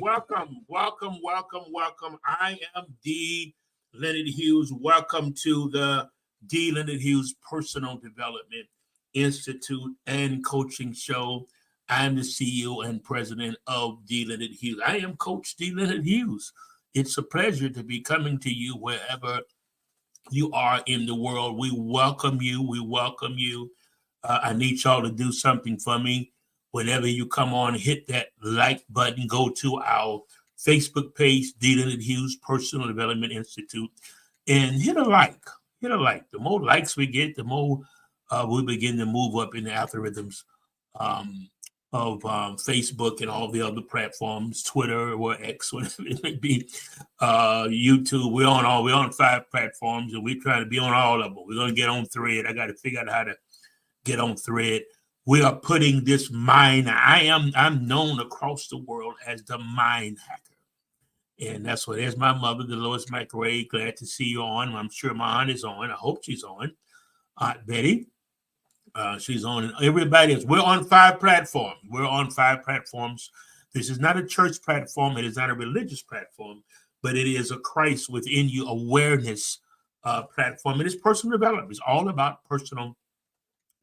Welcome, welcome, welcome, welcome. I am D. Leonard Hughes. Welcome to the D. Leonard Hughes Personal Development Institute and Coaching Show. I'm the CEO and president of D. Leonard Hughes. I am Coach D. Leonard Hughes. It's a pleasure to be coming to you wherever you are in the world. We welcome you. We welcome you. I need y'all to do something for me. Whenever you come on, hit that like button. Go to our Facebook page, D. Leonard Hughes Personal Development Institute, and hit a like. Hit a like. The more likes we get, the more we begin to move up in the algorithms of Facebook and all the other platforms, Twitter or X, whatever it may be, YouTube. We're on 5 platforms, and we try to be on all of them. We're going to get on Thread. I got to figure out how to get on Thread. We are putting this mind. I'm known across the world as the mind hacker. And that's what, there's my mother, Dolores McRae. Glad to see you on. I'm sure my aunt is on. I hope she's on. Aunt Betty. She's on. And everybody is. We're on 5 platforms. We're on 5 platforms. This is not a church platform. It is not a religious platform, but it is a Christ within you awareness platform. It is personal development. It's all about personal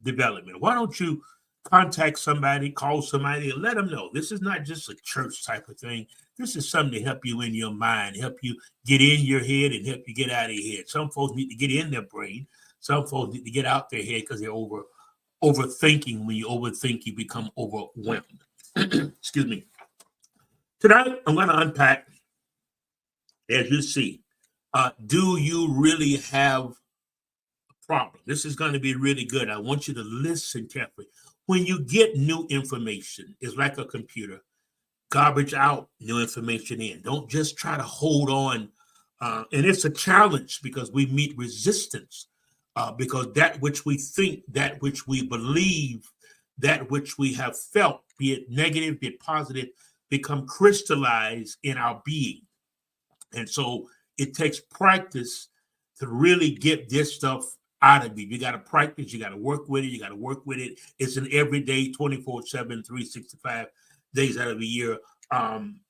development. Why don't you contact somebody, call somebody, and let them know this is not just a church type of thing. This is something to help you in your mind, help you get in your head and help you get out of your head. Some folks need to get in their brain. Some folks need to get out their head because they're overthinking. When you overthink, you become overwhelmed. Excuse me. Tonight, I'm going to unpack, as you see, do you really have a problem? This is going to be really good. I want you to listen carefully. When you get new information, it's like a computer. Garbage out, new information in. Don't just try to hold on. And it's a challenge because we meet resistance because that which we think, that which we believe, that which we have felt, be it negative, be it positive, become crystallized in our being. And so it takes practice to really get this stuff out of you. You got to practice. You got to work with it. You got to work with it. It's an everyday 24/7, 365 days out of the year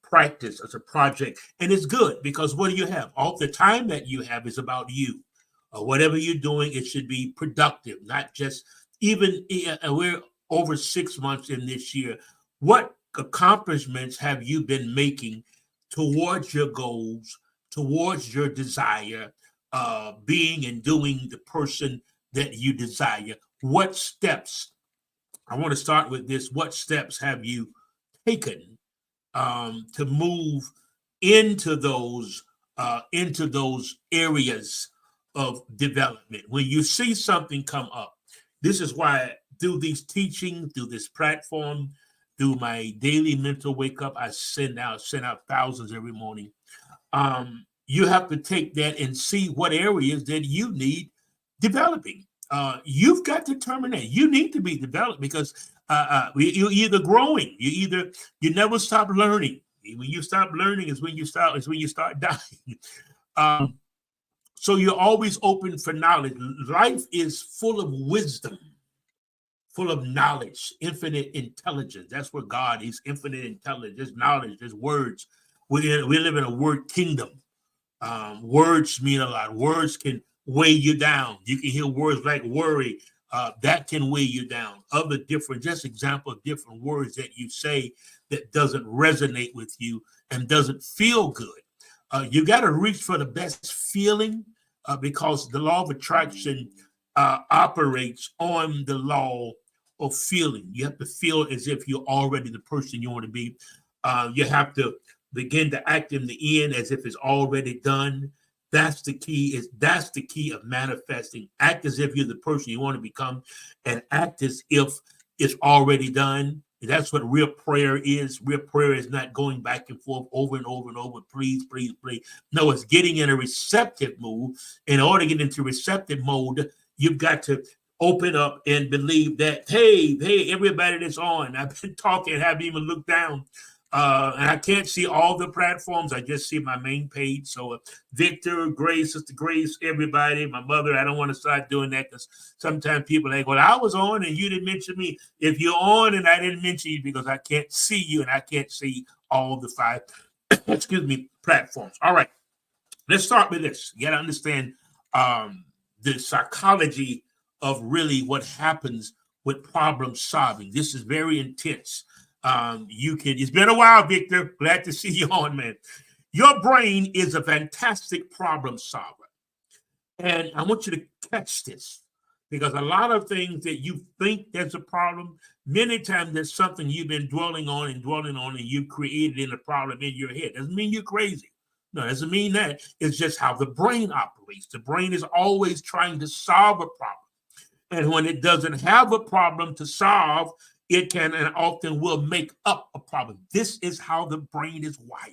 practice as a project. And it's good because what do you have? All the time that you have is about you. Whatever you're doing, it should be productive, not just even we're over 6 months in this year. What accomplishments have you been making towards your goals, towards your desire, being and doing the person that you desire? What steps, I want to start with this, what steps have you taken to move into those areas of development? When you see something come up, this is why through these teachings, through this platform, through my daily mental wake up, I send out thousands every morning. You have to take that and see what areas that you need developing. You've got to terminate. You need to be developed because you're either growing, you never stop learning. When you stop learning is when you start dying. So you're always open for knowledge. Life is full of wisdom, full of knowledge, infinite intelligence. That's where God is, infinite intelligence. There's knowledge, there's words. We live in a word kingdom. Words mean a lot. Words can weigh you down. You can hear words like worry. That can weigh you down. Other different, just example of different words that you say that doesn't resonate with you and doesn't feel good. You got to reach for the best feeling because the law of attraction operates on the law of feeling. You have to feel as if you're already the person you want to be. You have to begin to act in the end as if it's already done. That's the key. That's the key of manifesting. Act as if you're the person you want to become, and act as if it's already done. That's what real prayer is. Real prayer is not going back and forth over and over and over. Please, please, please. No, it's getting in a receptive mood. In order to get into receptive mode, you've got to open up and believe that, hey, everybody that's on. I've been talking, haven't even looked down. And I can't see all the platforms. I just see my main page. So Victor, Grace, Sister Grace, everybody, my mother. I don't want to start doing that because sometimes people are like, well, I was on and you didn't mention me. If you're on and I didn't mention you because I can't see you and I can't see all the 5, platforms. All right. Let's start with this. You got to understand the psychology of really what happens with problem solving. This is very intense. It's been a while, Victor. Glad to see you on, man. Your brain is a fantastic problem solver. And I want you to catch this because a lot of things that you think there's a problem, many times there's something you've been dwelling on and you've created in a problem in your head. Doesn't mean you're crazy. No, it doesn't mean that. It's just how the brain operates. The brain is always trying to solve a problem. And when it doesn't have a problem to solve, it can and often will make up a problem. This is how the brain is wired.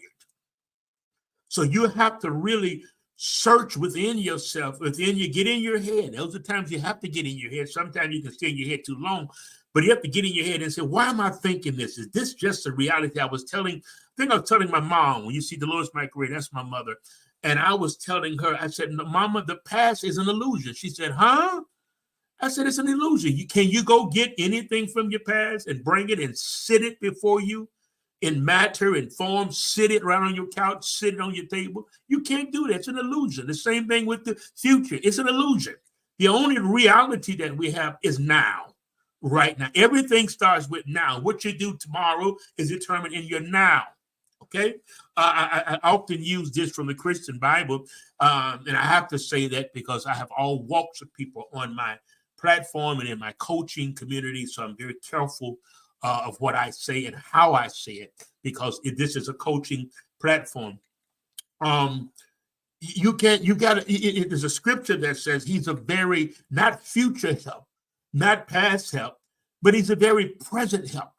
So you have to really search within yourself, get in your head. Those are times you have to get in your head. Sometimes you can stay in your head too long, but you have to get in your head and say, why am I thinking this? Is this just a reality? I was telling my mom, when you see Dolores McRae, that's my mother. And I was telling her, I said, no, Mama, the past is an illusion. She said, huh? I said, it's an illusion. Can you go get anything from your past and bring it and sit it before you in matter and form, sit it right on your couch, sit it on your table? You can't do that. It's an illusion. The same thing with the future. It's an illusion. The only reality that we have is now, right now. Everything starts with now. What you do tomorrow is determined in your now. Okay? I often use this from the Christian Bible, and I have to say that because I have all walks of people on my platform and in my coaching community, so I'm very careful of what I say and how I say it because this is a coaching platform. There's a scripture that says he's a very not future help, not past help, but he's a very present help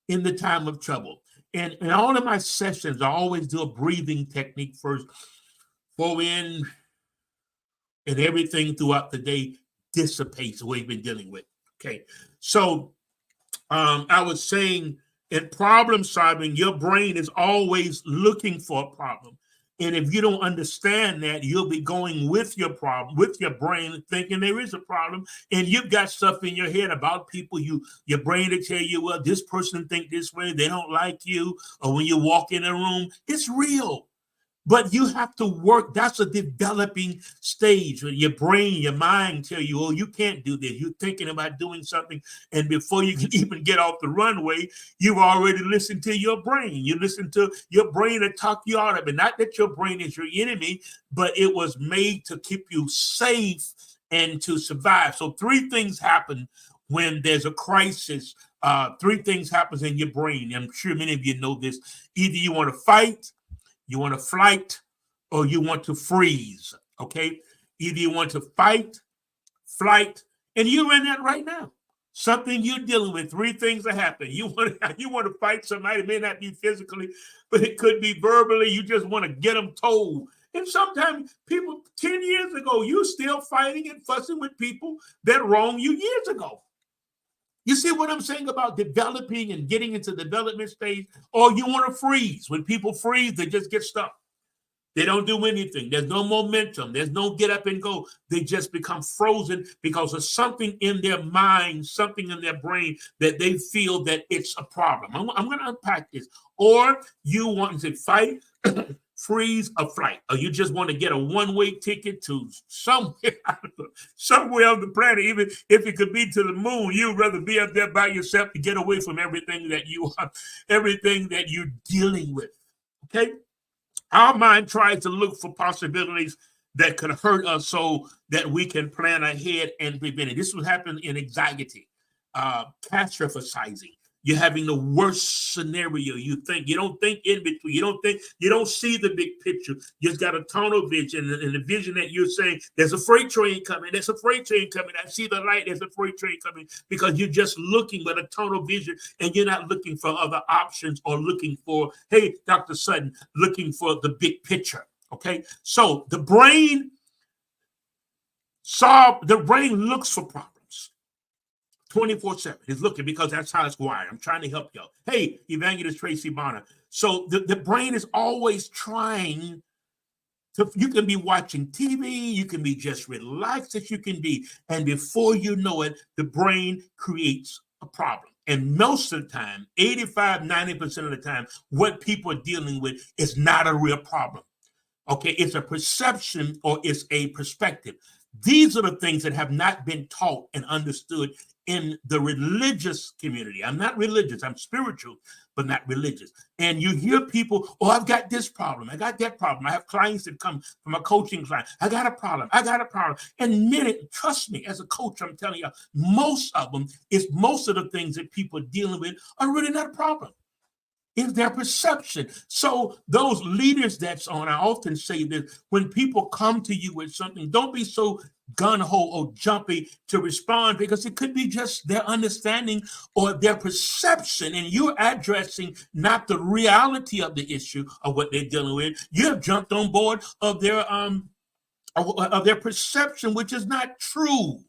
in the time of trouble. And in all of my sessions, I always do a breathing technique first, go in, and everything throughout the day dissipates what we've been dealing with. Okay. So I was saying in problem solving, your brain is always looking for a problem. And if you don't understand that, you'll be going with your problem, with your brain, thinking there is a problem. And you've got stuff in your head about people. Your brain will tell you, well, this person think this way, they don't like you. Or when you walk in a room, it's real. But you have to work. That's a developing stage where your brain, your mind tell you, oh, you can't do this. You're thinking about doing something. And before you can even get off the runway, you've already listened to your brain. You listen to your brain to talk you out of it. Not that your brain is your enemy, but it was made to keep you safe and to survive. So 3 things happen when there's a crisis. 3 things happen in your brain. I'm sure many of you know this. Either you want to fight, you want to flight, or you want to freeze, okay? Either you want to fight, flight, and you're in that right now. Something you're dealing with, 3 things that happen. You want to fight somebody, it may not be physically, but it could be verbally. You just want to get them told. And sometimes people, 10 years ago, you're still fighting and fussing with people that wronged you years ago. You see what I'm saying about developing and getting into the development stage? Or you want to freeze. When people freeze, they just get stuck. They don't do anything. There's no momentum. There's no get up and go. They just become frozen because of something in their mind, something in their brain that they feel that it's a problem. I'm going to unpack this. Or you want to fight, freeze, or flight. Or you just want to get a one-way ticket to somewhere on the planet. Even if it could be to the moon, you'd rather be up there by yourself to get away from everything that you're dealing with. Okay? Our mind tries to look for possibilities that could hurt us so that we can plan ahead and prevent it. This will happen in anxiety, catastrophizing. You're having the worst scenario. You don't think in between. You don't see the big picture. You just got a tunnel vision, and the vision that you're saying, there's a freight train coming. There's a freight train coming. I see the light. There's a freight train coming, because you're just looking with a tunnel vision, and you're not looking for other options or looking for, hey, Dr. Sutton, looking for the big picture. Okay, so the brain looks for problems 24/7. It's looking, because that's how it's wired. I'm trying to help y'all. Hey, Evangelist Tracy Bonner. So the brain is always trying to, you can be watching TV, you can be just relaxed as you can be, and before you know it, the brain creates a problem. And most of the time, 85-90% of the time, what people are dealing with is not a real problem. Okay, it's a perception or it's a perspective. These are the things that have not been taught and understood in the religious community. I'm not religious, I'm spiritual, but not religious. And you hear people, oh, I've got this problem, I got that problem. I have clients that come from a coaching client. I got a problem. And many, trust me, as a coach, I'm telling you, most of the things that people are dealing with are really not a problem. Is their perception. So those leaders that's on, I often say this, when people come to you with something, don't be so gun-ho or jumpy to respond, because it could be just their understanding or their perception, and you're addressing not the reality of the issue of what they're dealing with. You have jumped on board of their perception, which is not true.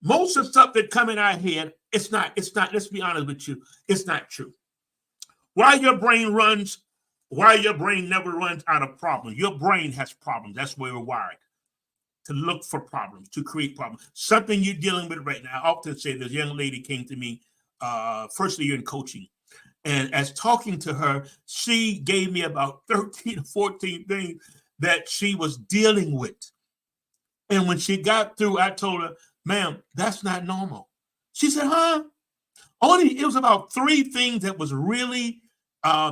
Most of the stuff that come in our head, it's not, let's be honest with you, it's not true. Why your brain never runs out of problems. Your brain has problems. That's where we're wired, to look for problems, to create problems. Something you're dealing with right now. I often say this young lady came to me first year in coaching. And as talking to her, she gave me about 13 or 14 things that she was dealing with. And when she got through, I told her, ma'am, that's not normal. She said, huh? It was about 3 things that was really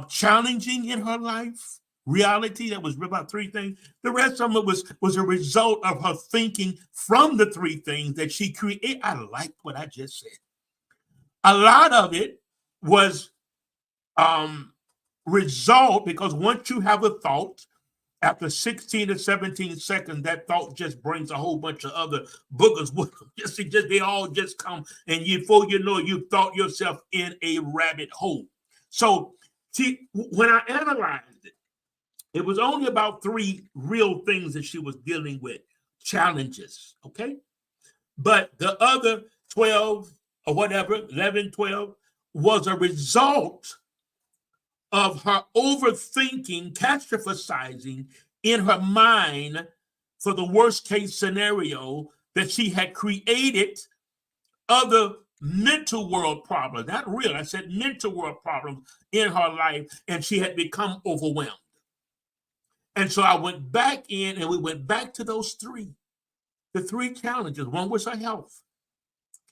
challenging in her life, reality, that was about 3 things. The rest of it was a result of her thinking from the 3 things that she created. I liked what I just said. A lot of it was result, because once you have a thought, after 16 to 17 seconds, that thought just brings a whole bunch of other boogers with them. They all just come, and before you know, you thought yourself in a rabbit hole. So see, when I analyzed it, it was only about 3 real things that she was dealing with, challenges, okay? But the other 12 or whatever, 11, 12, was a result of her overthinking, catastrophizing in her mind for the worst case scenario, that she had created other mental world problems, not real, I said mental world problems in her life, and she had become overwhelmed. And so I went back in, and we went back to those 3, the 3 challenges. One was her health.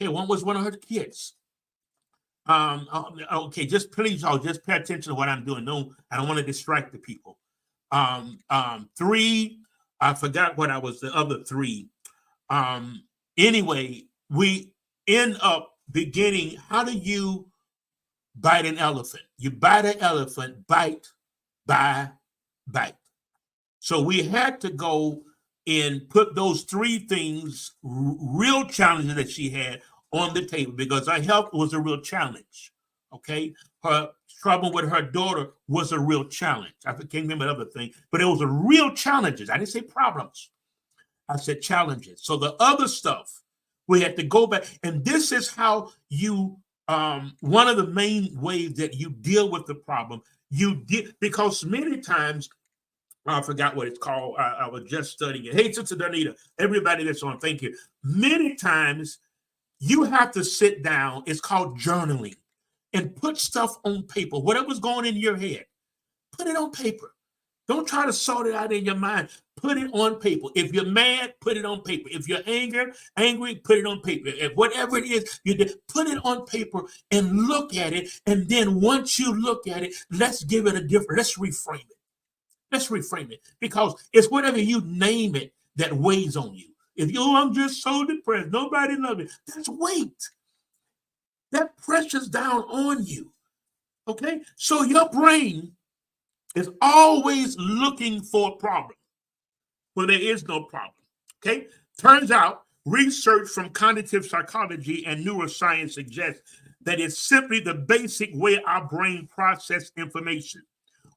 Okay, one was one of her kids. Okay, just please, just pay attention to what I'm doing. No, I don't want to distract the people. 3, I forgot what I was, the other 3. Anyway, we end up beginning, how do you bite an elephant? You bite an elephant, bite by bite. So we had to go and put those 3 things, real challenges that she had, on the table, because her health was a real challenge. Okay, her trouble with her daughter was a real challenge. I can't remember other thing, but it was a real challenges. I didn't say problems, I said challenges. So the other stuff, we had to go back, and this is how you one of the main ways that you deal with the problem. Because many times, I forgot what it's called. I was just studying it. Hey, Sister Donita, everybody that's on, thank you. Many times you have to sit down, it's called journaling, and put stuff on paper. Whatever's going in your head, put it on paper. Don't try to sort it out in your mind. Put it on paper. If you're mad, put it on paper. If you're angry, put it on paper. If whatever it is, put it on paper and look at it. And then once you look at it, let's reframe it. Let's reframe it, because it's whatever you name it that weighs on you. If I'm just so depressed, nobody loves me, that's weight. That pressure's down on you. Okay? So your brain is always looking for a problem when there is no problem. Okay? Turns out research from cognitive psychology and neuroscience suggests that it's simply the basic way our brain processes information.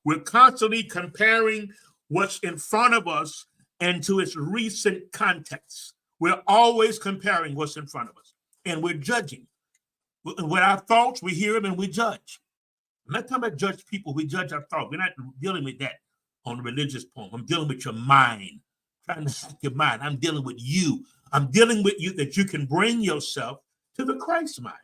We're constantly comparing what's in front of us and to its recent context. We're always comparing what's in front of us, and we're judging. With our thoughts, we hear them and we judge. I'm not talking about judge people, we judge our thoughts. We're not dealing with that on the religious point. I'm dealing with your mind, trying to hack your mind. I'm dealing with you. I'm dealing with you that you can bring yourself to the Christ mind.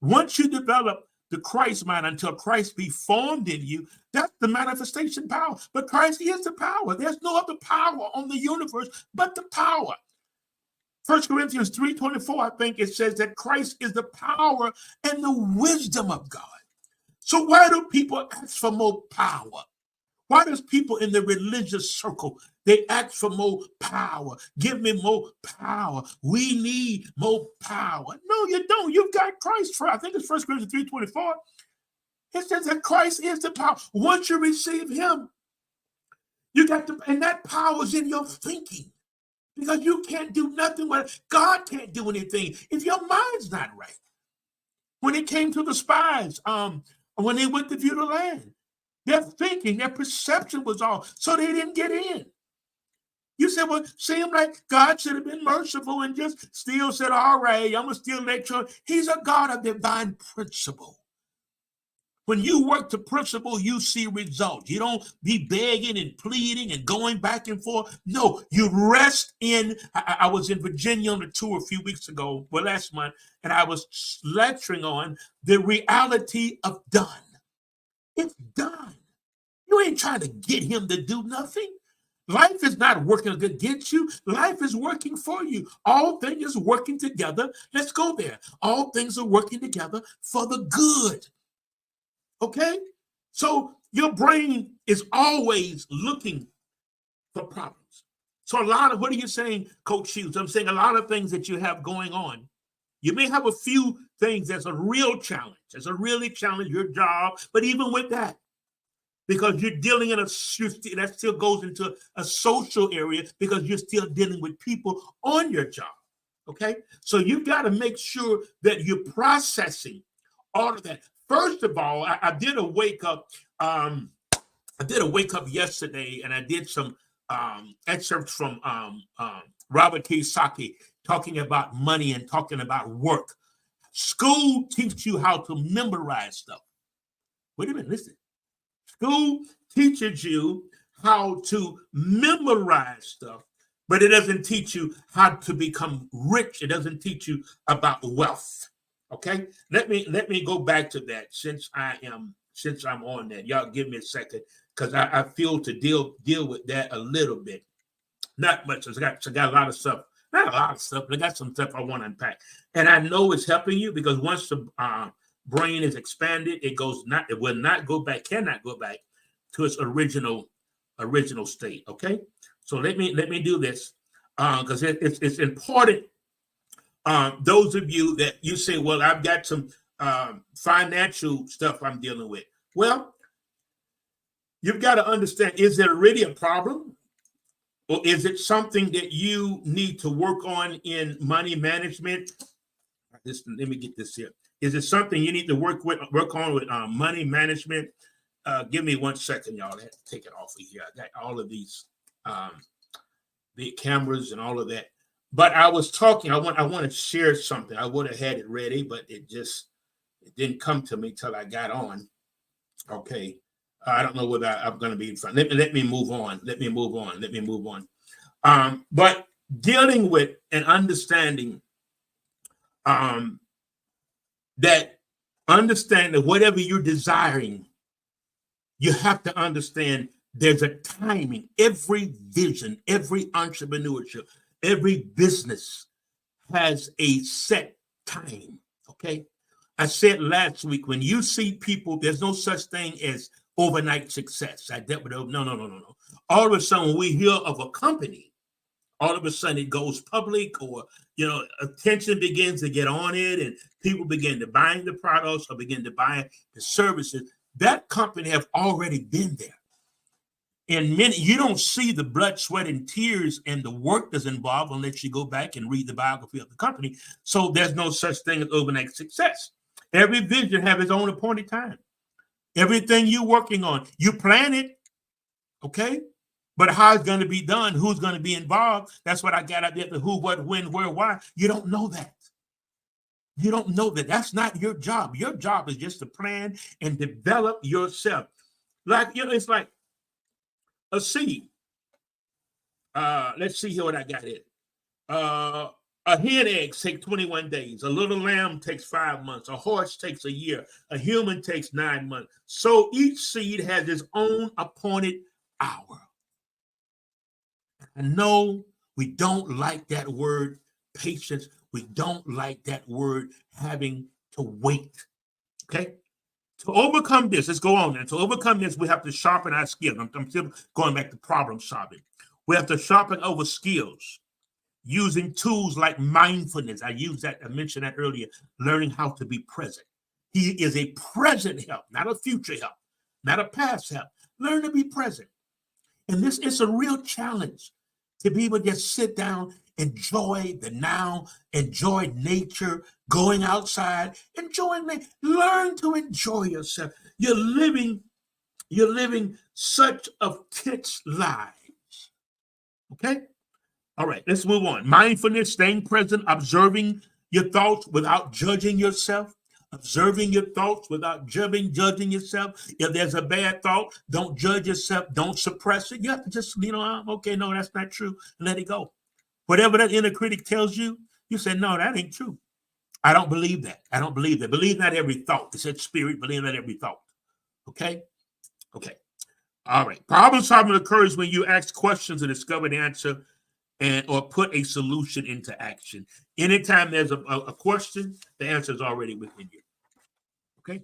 Once you develop the Christ mind until Christ be formed in you, that's the manifestation power. But Christ is the power. There's no other power on the universe but the power. 1 Corinthians 3:24, I think it says that Christ is the power and the wisdom of God. So why do people ask for more power? Why does people in the religious circle, they ask for more power? Give me more power. We need more power. No, you don't. You've got Christ for, I think it's 1 Corinthians 3:24. It says that Christ is the power. Once you receive him, you got to, and that power is in your thinking. Because you can't do nothing with God can't do anything if your mind's not right. When it came to the spies, when they went to view the land, their thinking, their perception was off, so they didn't get in. You said, well, seemed like God should have been merciful and just still said, all right, I'm going to still let you. He's a God of divine principle. When you work the principle, you see results. You don't be begging and pleading and going back and forth. No, you rest in. I was in Virginia on a tour a few weeks ago, well, last month, and I was lecturing on the reality of done. It's done. You ain't trying to get him to do nothing. Life is not working against you. Life is working for you. All things is working together. Let's go there. All things are working together for the good. Okay? So your brain is always looking for problems. So a lot of, what are you saying, Coach Hughes? I'm saying a lot of things that you have going on. You may have a few things that's a real challenge. It's a really challenge, your job. But even with that, because you're dealing in that still goes into a social area because you're still dealing with people on your job. Okay? So you've got to make sure that you're processing all of that. First of all, I did a wake up. I did a wake up yesterday, and I did some excerpts from Robert Kiyosaki talking about money and talking about work. School teaches you how to memorize stuff. Wait a minute, listen. School teaches you how to memorize stuff, but it doesn't teach you how to become rich. It doesn't teach you about wealth. Okay, let me go back to that since I'm on that. Y'all give me a second because I feel to deal with that a little bit. Not much. I got a lot of stuff. Not a lot of stuff, but I got some stuff I want to unpack. And I know it's helping you because once the brain is expanded, it will not go back, cannot go back to its original state. Okay, so let me do this because it's important. Those of you that you say, well, I've got some financial stuff I'm dealing with. Well, you've got to understand, is there really a problem? Or is it something that you need to work on in money management? Let me get this here. Is it something you need to work on with money management? Give me 1 second, y'all. I have to take it off of here. I got all of these the cameras and all of that. But I was talking, I want to share something. I would have had it ready, but it didn't come to me till I got on. Okay. I don't know whether I'm going to be in front. Let me move on. But dealing with and understanding that whatever you're desiring, you have to understand there's a timing. Every vision, every entrepreneurship, every business has a set time, okay? I said last week, when you see people, there's no such thing as overnight success. No. All of a sudden, when we hear of a company, all of a sudden it goes public, or attention begins to get on it, and people begin to buy the products or begin to buy the services. That company have already been there. And many, you don't see the blood, sweat, and tears and the work that's involved unless you go back and read the biography of the company. So there's no such thing as overnight success. Every vision has its own appointed time. Everything you're working on, you plan it, okay? But how it's going to be done, who's going to be involved, that's what I got out there, the who, what, when, where, why. You don't know that. You don't know that. That's not your job. Your job is just to plan and develop yourself. Like, it's like a seed. Let's see here what I got here. A hen egg takes 21 days. A little lamb takes 5 months. A horse takes a year. A human takes 9 months. So each seed has its own appointed hour. I know we don't like that word patience. We don't like that word having to wait. Okay? To overcome this, let's go on. And to overcome this, we have to sharpen our skills. I'm still going back to problem solving. We have to sharpen our skills using tools like mindfulness. I mentioned that earlier, learning how to be present. He is a present help, not a future help, not a past help. Learn to be present. And this is a real challenge to be able to just sit down, enjoy the now, enjoy nature, going outside, enjoying nature. Learn to enjoy yourself. You're living such a tense lives. Okay? All right, let's move on. Mindfulness, staying present, observing your thoughts without judging yourself. Observing your thoughts without judging yourself. If there's a bad thought, don't judge yourself. Don't suppress it. You have to just, okay, no, that's not true. Let it go. Whatever that inner critic tells you, you say, no, that ain't true. I don't believe that. I don't believe that. Believe not every thought. It said spirit, believe not every thought. Okay? Okay. All right. Problem solving occurs when you ask questions and discover the answer or put a solution into action. Anytime there's a question, the answer is already within you. Okay?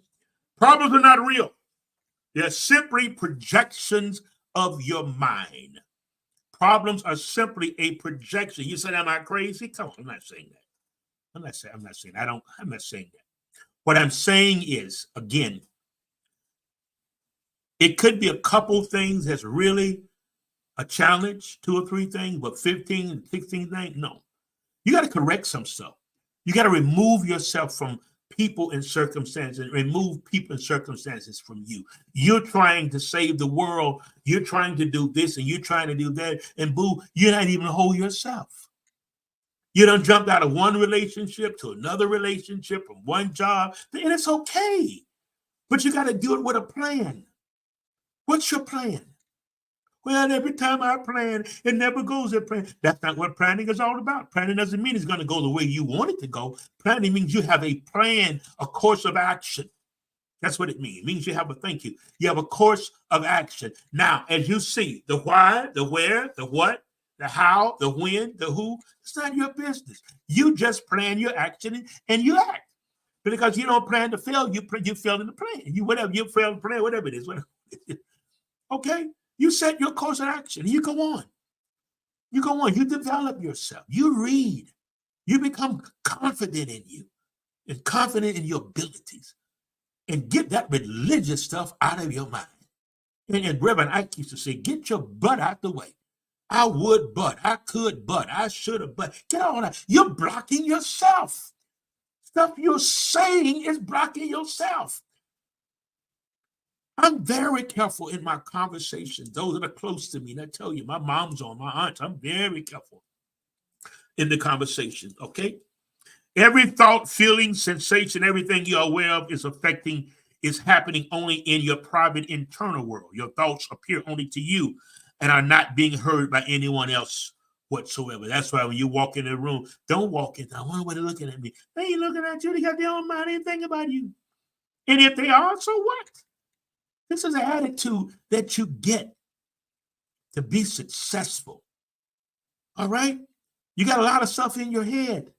Problems are not real. They're simply projections of your mind. Problems are simply a projection. You said, am I crazy? Come on, I'm not saying that. I'm not saying that. What I'm saying is, again, it could be a couple things that's really a challenge, 2 or 3 things, but 15, 16 things, no. You got to correct some stuff. You got to remove yourself from people and circumstances, remove people and circumstances from you. You're trying to save the world. You're trying to do this and you're trying to do that. And boo, you're not even whole yourself. You done jumped out of one relationship to another relationship, from one job, and it's okay. But you got to do it with a plan. What's your plan? Well, every time I plan, it never goes as planned. That's not what planning is all about. Planning doesn't mean it's going to go the way you want it to go. Planning means you have a plan, a course of action. That's what it means. It means you have you have a course of action. Now, as you see, the why, the where, the what, the how, the when, the who, it's not your business. You just plan your action and you act. Because you don't plan to fail, you fail in the plan. You fail to plan, whatever it is. Okay? You set your course of action. You go on. You develop yourself. You read. You become confident in you and confident in your abilities. And get that religious stuff out of your mind. And Reverend Ike used to say, get your butt out the way. I would, but I could, but I should have, but get all that. You're blocking yourself. Stuff you're saying is blocking yourself. I'm very careful in my conversations. Those that are close to me, and I tell you, my mom's on, my aunts, I'm very careful in the conversations, okay? Every thought, feeling, sensation, everything you're aware of is happening only in your private internal world. Your thoughts appear only to you and are not being heard by anyone else whatsoever. That's why when you walk in the room, don't walk in. I wonder what they're looking at me. They ain't looking at you. They got their own mind. They ain't thinking about you. And if they are, so what? This is an attitude that you get to be successful. All right? You got a lot of stuff in your head.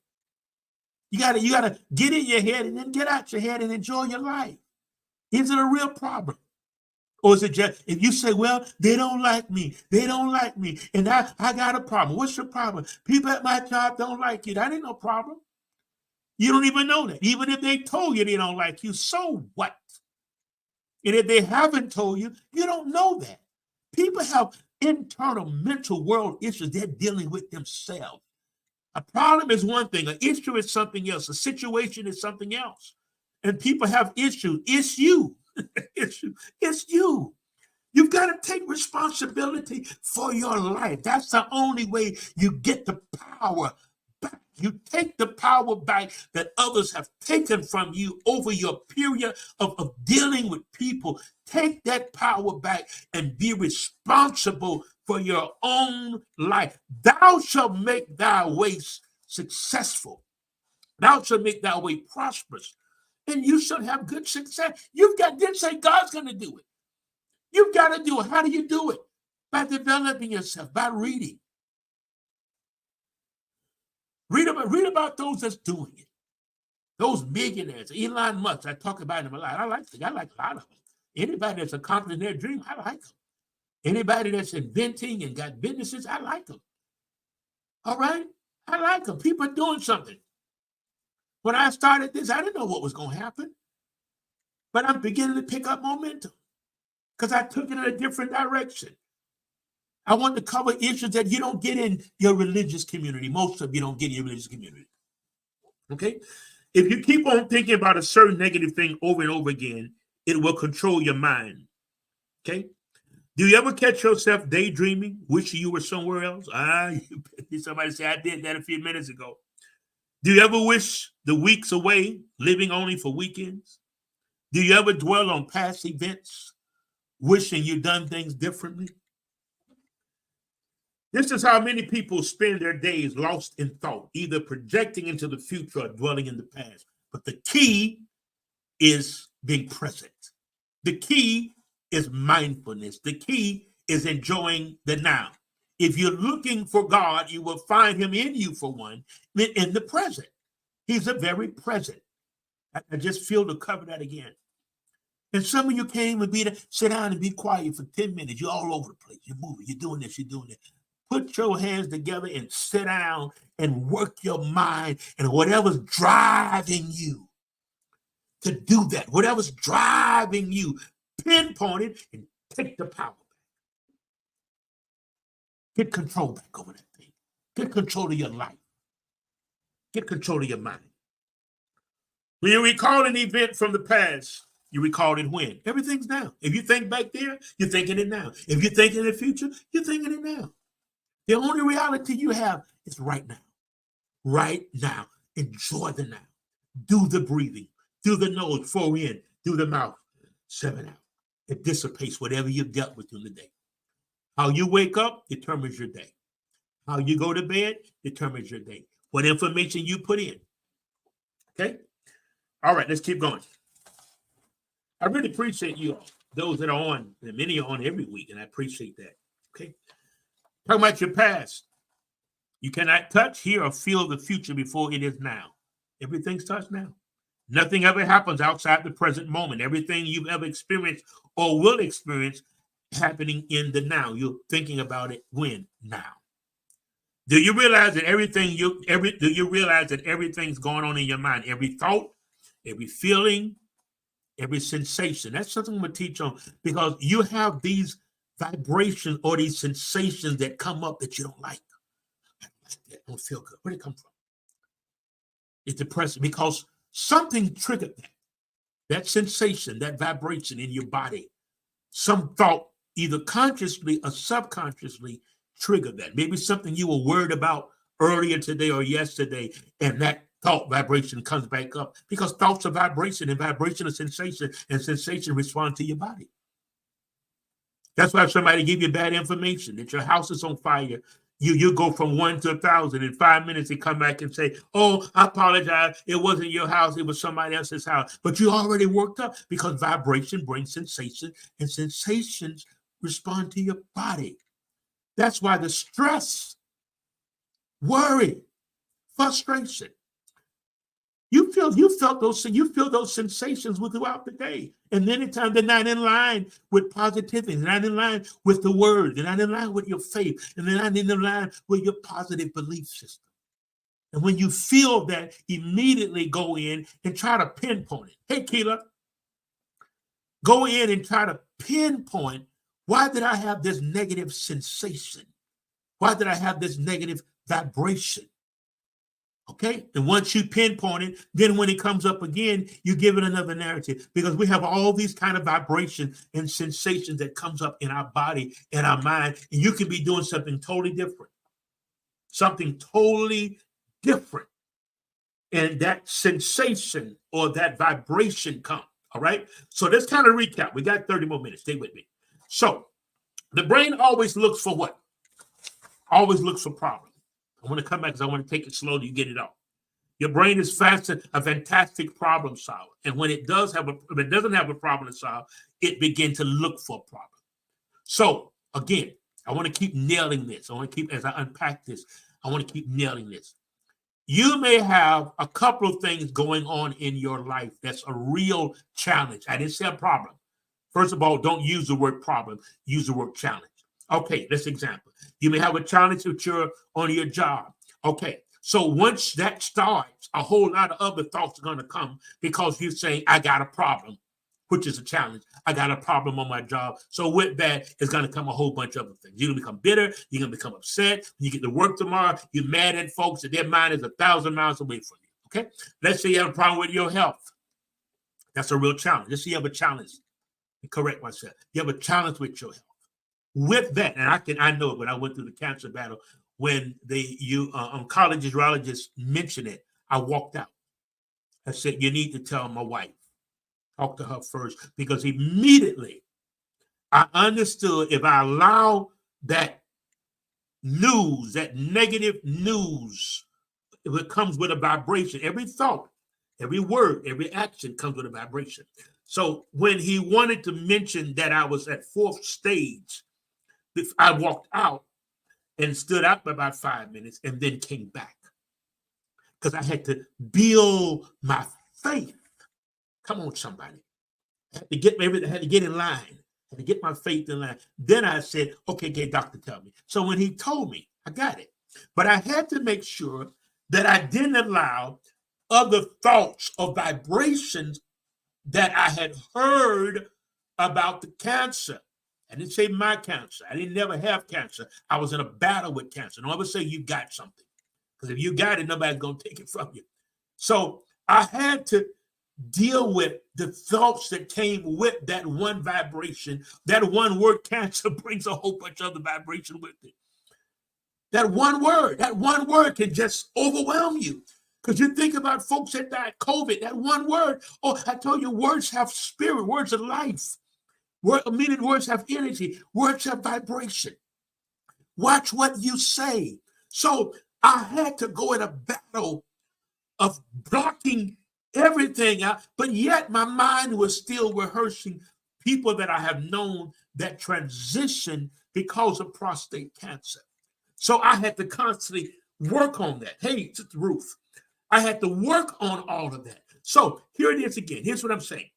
You gotta get in your head and then get out your head and enjoy your life. Is it a real problem? Or is it just, if you say, well, they don't like me, and I got a problem. What's your problem? People at my job don't like you. That ain't no problem. You don't even know that. Even if they told you they don't like you, so what? And if they haven't told you, you don't know that. People have internal mental world issues they're dealing with themselves. A problem is one thing, an issue is something else, a situation is something else. And people have issues. It's you. It's you. You've got to take responsibility for your life. That's the only way you get the power back. You take the power back that others have taken from you over your period of dealing with people. Take that power back and be responsible for your own life. Thou shalt make thy ways successful. Thou shalt make thy way prosperous. And you shall have good success. Didn't say God's going to do it. You've got to do it. How do you do it? By developing yourself, by reading. Read about those that's doing it. Those millionaires, Elon Musk, I talk about him a lot. I like a lot of them. Anybody that's accomplishing their dream, I like them. Anybody that's inventing and got businesses, I like them. All right? I like them. People are doing something. When I started this, I didn't know what was going to happen. But I'm beginning to pick up momentum because I took it in a different direction. I want to cover issues that you don't get in your religious community. Most of you don't get in your religious community. Okay? If you keep on thinking about a certain negative thing over and over again, it will control your mind. Okay? Do you ever catch yourself daydreaming, wishing you were somewhere else? Somebody say, I did that a few minutes ago. Do you ever wish the weeks away, living only for weekends? Do you ever dwell on past events, wishing you'd done things differently? This is how many people spend their days lost in thought, either projecting into the future or dwelling in the past. But the key is being present. The key is mindfulness. The key is enjoying the now. If you're looking for God, you will find him in you, for one, in the present. He's a very present. I just feel to cover that again. And some of you came and sit down and be quiet for 10 minutes. You're all over the place. You're moving. You're doing this. You're doing that. Put your hands together and sit down and work your mind and whatever's driving you to do that, whatever's driving you, pinpoint it and take the power back. Get control back over that thing. Get control of your life. Get control of your mind. When you recall an event from the past, you recall it when? Everything's now. If you think back there, you're thinking it now. If you're thinking in the future, you're thinking it now. The only reality you have is right now. Right now. Enjoy the now. Do the breathing. Do the nose, 4 in. Do the mouth, 7 out. It dissipates whatever you've dealt with in the day. How you wake up determines your day. How you go to bed determines your day. What information you put in. Okay? All right, let's keep going. I really appreciate you all, those that are on, and many are on every week, and I appreciate that. Okay? Talking about your past. You cannot touch, hear, or feel the future before it is now. Everything's touched now. Nothing ever happens outside the present moment. Everything you've ever experienced or will experience happening in the now. You're thinking about it when? Now. Do you realize that everything's going on in your mind? Every thought, every feeling, every sensation. That's something I'm going to teach on, because you have these vibrations or these sensations that come up that you don't like. I don't like that. I don't feel good. Where did it come from? It's depressing because something triggered that sensation, that vibration in your body. Some thought, either consciously or subconsciously, triggered that. Maybe something you were worried about earlier today or yesterday, and that thought vibration comes back up, because thoughts are vibration, and vibration is sensation, and sensation responds to your body. That's why if somebody give you bad information that your house is on fire, you go from 1 to 1,000 in 5 minutes and come back and say, oh, I apologize. It wasn't your house. It was somebody else's house. But you already worked up, because vibration brings sensation, and sensations respond to your body. That's why the stress, worry, frustration. You feel those sensations throughout the day. And anytime they're not in line with positivity, they're not in line with the word, they're not in line with your faith, and they're not in line with your positive belief system. And when you feel that, immediately go in and try to pinpoint it. Hey, Keela, go in and try to pinpoint, why did I have this negative sensation? Why did I have this negative vibration? Okay, and once you pinpoint it, then when it comes up again, you give it another narrative, because we have all these kind of vibrations and sensations that comes up in our body and our mind, and you can be doing something totally different, and that sensation or that vibration comes. All right, so let's kind of recap. We got 30 more minutes. Stay with me. So the brain always looks for what? Always looks for problems. I want to come back because I want to take it slowly. You get it out. Your brain is a fantastic problem solver, and when it doesn't have a problem to solve, it begins to look for a problem. So again, I want to keep nailing this. As I unpack this, I want to keep nailing this. You may have a couple of things going on in your life that's a real challenge. I didn't say a problem. First of all, don't use the word problem. Use the word challenge. Okay, let's example. You may have a challenge on your job. Okay, so once that starts, a whole lot of other thoughts are going to come, because you're saying, I got a problem, which is a challenge. I got a problem on my job. So with that, it's going to come a whole bunch of other things. You're going to become bitter. You're going to become upset. When you get to work tomorrow, you're mad at folks, and their mind is 1,000 miles away from you. Okay, let's say you have a problem with your health. That's a real challenge. Let's say you have a challenge. Correct myself. You have a challenge with your health. With that, and I know it when I went through the cancer battle, when the oncologist, urologist mentioned it, I walked out. I said, you need to tell my wife. Talk to her first, because immediately I understood, if I allow that news, that negative news, if it comes with a vibration, every thought, every word, every action comes with a vibration. So when he wanted to mention that I was at 4th stage, I walked out and stood out for about 5 minutes and then came back, because I had to build my faith. Come on, somebody. I had to get in line. I had to get my faith in line. Then I said, okay, doctor, tell me. So when he told me, I got it. But I had to make sure that I didn't allow other thoughts or vibrations that I had heard about the cancer. I didn't say my cancer. I didn't never have cancer. I was in a battle with cancer. Don't ever say you got something, because if you got it, nobody's going to take it from you. So I had to deal with the thoughts that came with that one vibration. That one word, cancer, brings a whole bunch of other vibration with it. That one word can just overwhelm you. Because you think about folks that died COVID, that one word. Oh, I told you, words have spirit, words of life. Words have energy. Words have vibration. Watch what you say. So I had to go in a battle of blocking everything out, but yet my mind was still rehearsing people that I have known that transitioned because of prostate cancer. So I had to constantly work on that. Hey, Ruth, I had to work on all of that. So here it is again. Here's what I'm saying.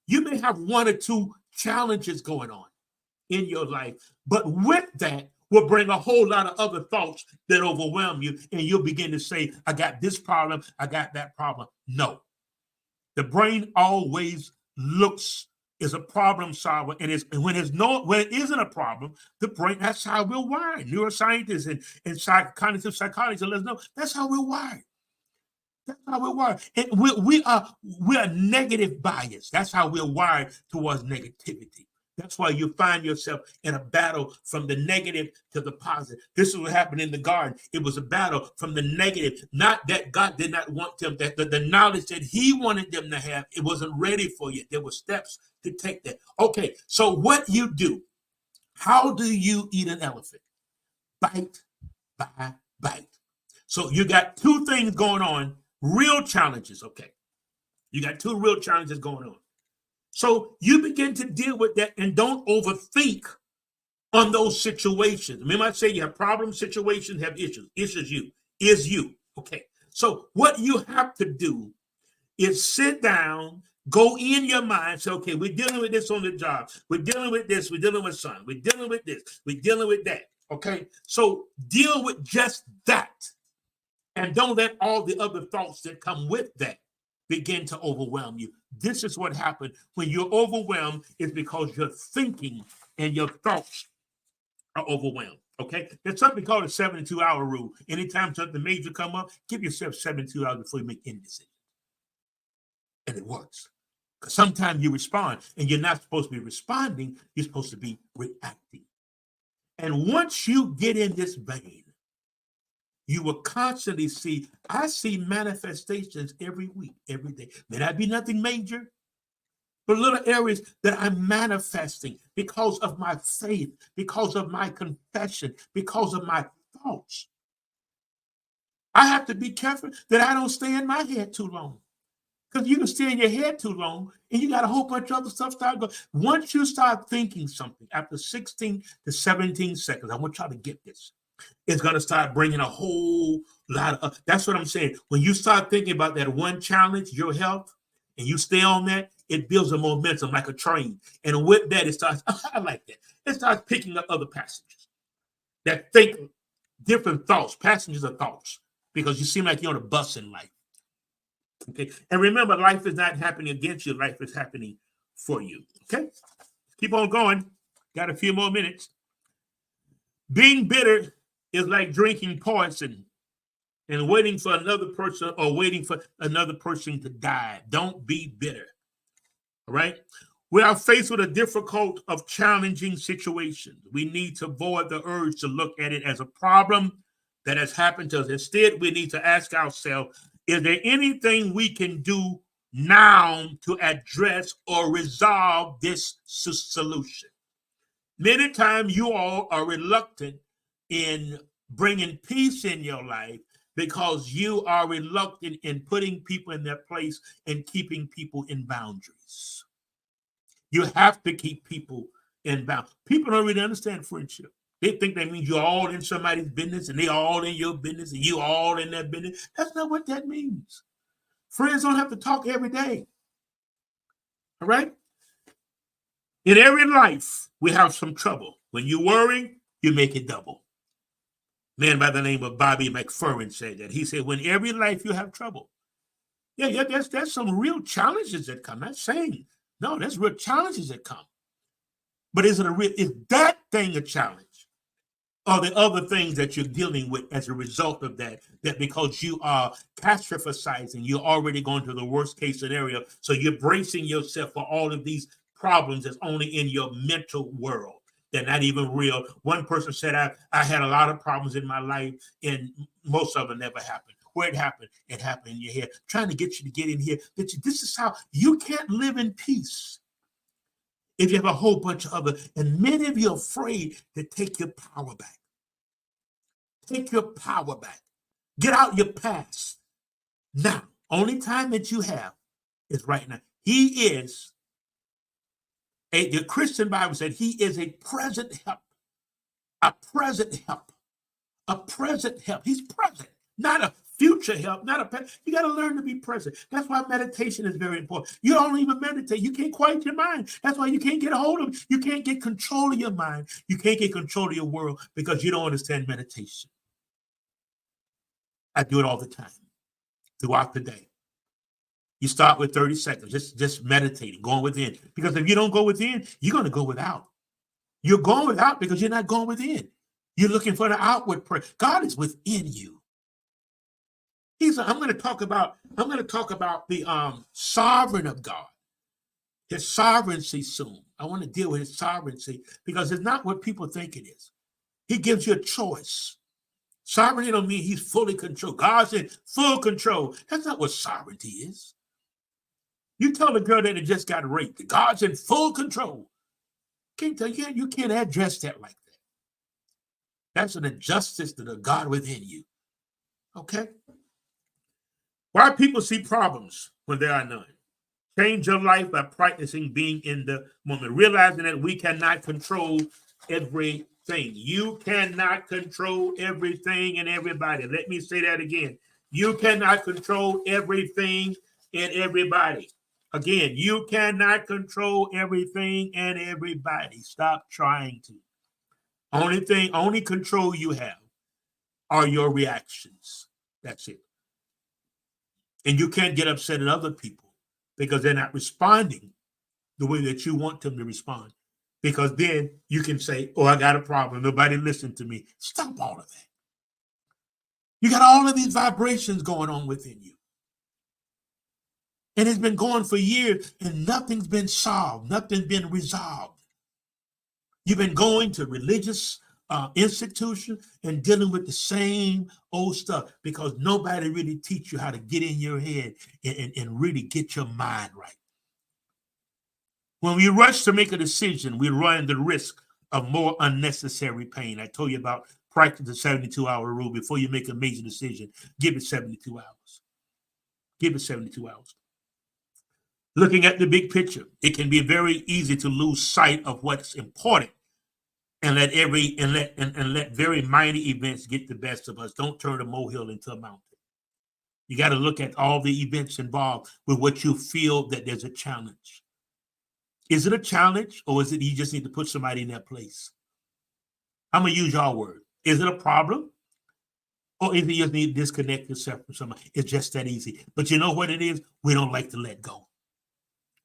You may have one or two challenges going on in your life, but with that will bring a whole lot of other thoughts that overwhelm you, and you'll begin to say, I got this problem, I got that problem. No. The brain always is a problem solver, and when it isn't a problem, the brain, that's how we're wired. Neuroscientists and cognitive psychologists let us know that's how we're wired. That's how we're wired. And we are negative biased. That's how we're wired towards negativity. That's why you find yourself in a battle from the negative to the positive. This is what happened in the garden. It was a battle from the negative. Not that God did not want them, that the knowledge that he wanted them to have, it wasn't ready for you. There were steps to take that. Okay, so what you do, how do you eat an elephant? Bite by bite. So you got two things going on. Real challenges, okay. You got two real challenges going on. So you begin to deal with that and don't overthink on those situations. Remember I say you have problem situations, have issues. Issues is you. Okay. So what you have to do is sit down, go in your mind, say, okay, we're dealing with this on the job. We're dealing with this. We're dealing with son. We're dealing with this. We're dealing with that. Okay, so deal with just that. And don't let all the other thoughts that come with that begin to overwhelm you. This is what happens when you're overwhelmed, is because your thinking and your thoughts are overwhelmed. Okay, there's something called a 72-hour rule. Anytime something major come up, give yourself 72 hours before you make any decision. And it works. Because sometimes you respond, and you're not supposed to be responding, you're supposed to be reacting. And once you get in this vein, you will constantly see, I see manifestations every week, every day. May not be nothing major, but little areas that I'm manifesting because of my faith, because of my confession, because of my thoughts. I have to be careful that I don't stay in my head too long. Because you can stay in your head too long and you got a whole bunch of other stuff start going. Once you start thinking something, after 16 to 17 seconds, I want y'all to get this. It's going to start bringing a whole lot of, that's what I'm saying. When you start thinking about that one challenge, your health, and you stay on that, it builds a momentum like a train. And with that, it starts, I like that. It starts picking up other passengers that think different thoughts, passengers of thoughts, because you seem like you're on a bus in life. Okay. And remember, life is not happening against you. Life is happening for you. Okay. Keep on going. Got a few more minutes. Being bitter is like drinking poison and waiting for another person or waiting for another person to die. Don't be bitter. All right. We are faced with a difficult of challenging situation. We need to avoid the urge to look at it as a problem that has happened to us. Instead, we need to ask ourselves, is there anything we can do now to address or resolve this solution? Many times you all are reluctant in bringing peace in your life because you are reluctant in putting people in their place and keeping people in boundaries. You have to keep people in boundaries. People don't really understand friendship. They think that means you're all in somebody's business and they're all in your business and you all in their business. That's not what that means. Friends don't have to talk every day. All right? In every life, we have some trouble. When you worry, you make it double. A man by the name of Bobby McFerrin said that. He said, when every life you have trouble. Yeah, there's some real challenges that come. Not saying, no, there's real challenges that come. But is that thing a challenge? Or the other things that you're dealing with as a result of that because you are catastrophizing, you're already going to the worst case scenario. So you're bracing yourself for all of these problems that's only in your mental world. They're not even real. One person said, I had a lot of problems in my life and most of them never happened. Where it happened in your head. Trying to get you to get in here. This is how you can't live in peace if you have a whole bunch of other, and many of you are afraid to take your power back. Take your power back. Get out your past. Now, only time that you have is right now. The Christian Bible said he is a present help. A present help. A present help. He's present, not a future help, not a past. You got to learn to be present. That's why meditation is very important. You don't even meditate. You can't quiet your mind. That's why you can't get a hold of it. You can't get control of your mind. You can't get control of your world because you don't understand meditation. I do it all the time, throughout the day. You start with 30 seconds, just meditating, going within. Because if you don't go within, you're going to go without. You're going without because you're not going within. You're looking for the outward prayer. God is within you. I'm going to talk about the sovereign of God, his sovereignty soon. I want to deal with his sovereignty because it's not what people think it is. He gives you a choice. Sovereignty don't mean he's fully control. God's in full control. That's not what sovereignty is. You tell the girl that it just got raped, God's in full control. You can't address that like that. That's an injustice to the God within you. Okay? Why people see problems when there are none? Change your life by practicing being in the moment, realizing that we cannot control everything. You cannot control everything and everybody. Let me say that again. You cannot control everything and everybody. Again, you cannot control everything and everybody. Stop trying to. Only control you have are your reactions. That's it. And you can't get upset at other people because they're not responding the way that you want them to respond. Because then you can say, oh, I got a problem. Nobody listened to me. Stop all of that. You got all of these vibrations going on within you. And it's been going for years and nothing's been solved. Nothing's been resolved. You've been going to religious institutions and dealing with the same old stuff because nobody really teach you how to get in your head and really get your mind right. When we rush to make a decision, we run the risk of more unnecessary pain. I told you about practice the 72-hour rule. Before you make a major decision, give it 72 hours. Give it 72 hours. Looking at the big picture, it can be very easy to lose sight of what's important and let very minor events get the best of us. Don't turn a molehill into a mountain. You got to look at all the events involved with what you feel that there's a challenge. Is it a challenge or is it you just need to put somebody in their place? I'm going to use your word. Is it a problem? Or is it you just need to disconnect yourself from somebody? It's just that easy. But you know what it is? We don't like to let go.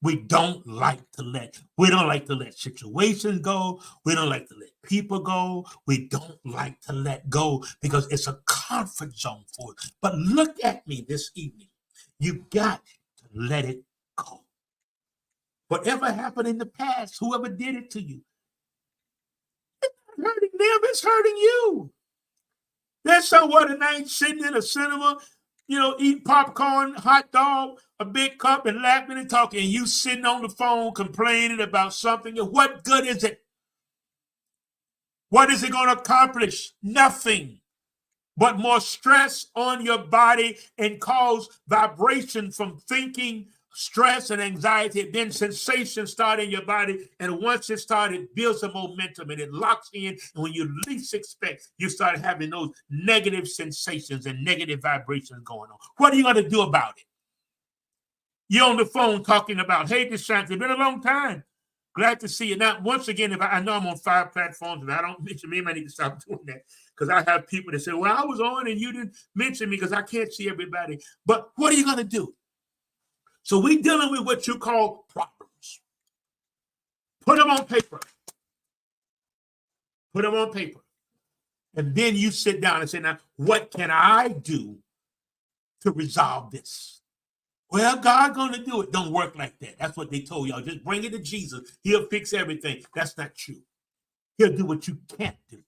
We don't like to let situations go. We don't like to let people go. We don't like to let go because it's a comfort zone for us. But look at me this evening. You got to let it go. Whatever happened in the past, whoever did it to you, it's not hurting them, it's hurting you. There's someone tonight sitting in a cinema, eating popcorn, hot dog, a big cup, and laughing and talking, and you sitting on the phone complaining about something. And what good is it? What is it going to accomplish? Nothing but more stress on your body and cause vibration from thinking, stress and anxiety. Then sensations start in your body, and once it started, it builds a momentum and it locks in. And when you least expect, you start having those negative sensations and negative vibrations going on. What are you going to do about it? You're on the phone talking about, hey, DeShante, it's been a long time. Glad to see you. Now, once again, if I know I'm on 5 platforms and I don't mention me, I need to stop doing that because I have people that say, well, I was on and you didn't mention me because I can't see everybody. But what are you going to do? So we're dealing with what you call problems. Put them on paper. Put them on paper. And then you sit down and say, now, what can I do to resolve this? Well, God's going to do it. Don't work like that. That's what they told y'all. Just bring it to Jesus. He'll fix everything. That's not true. He'll do what you can't do.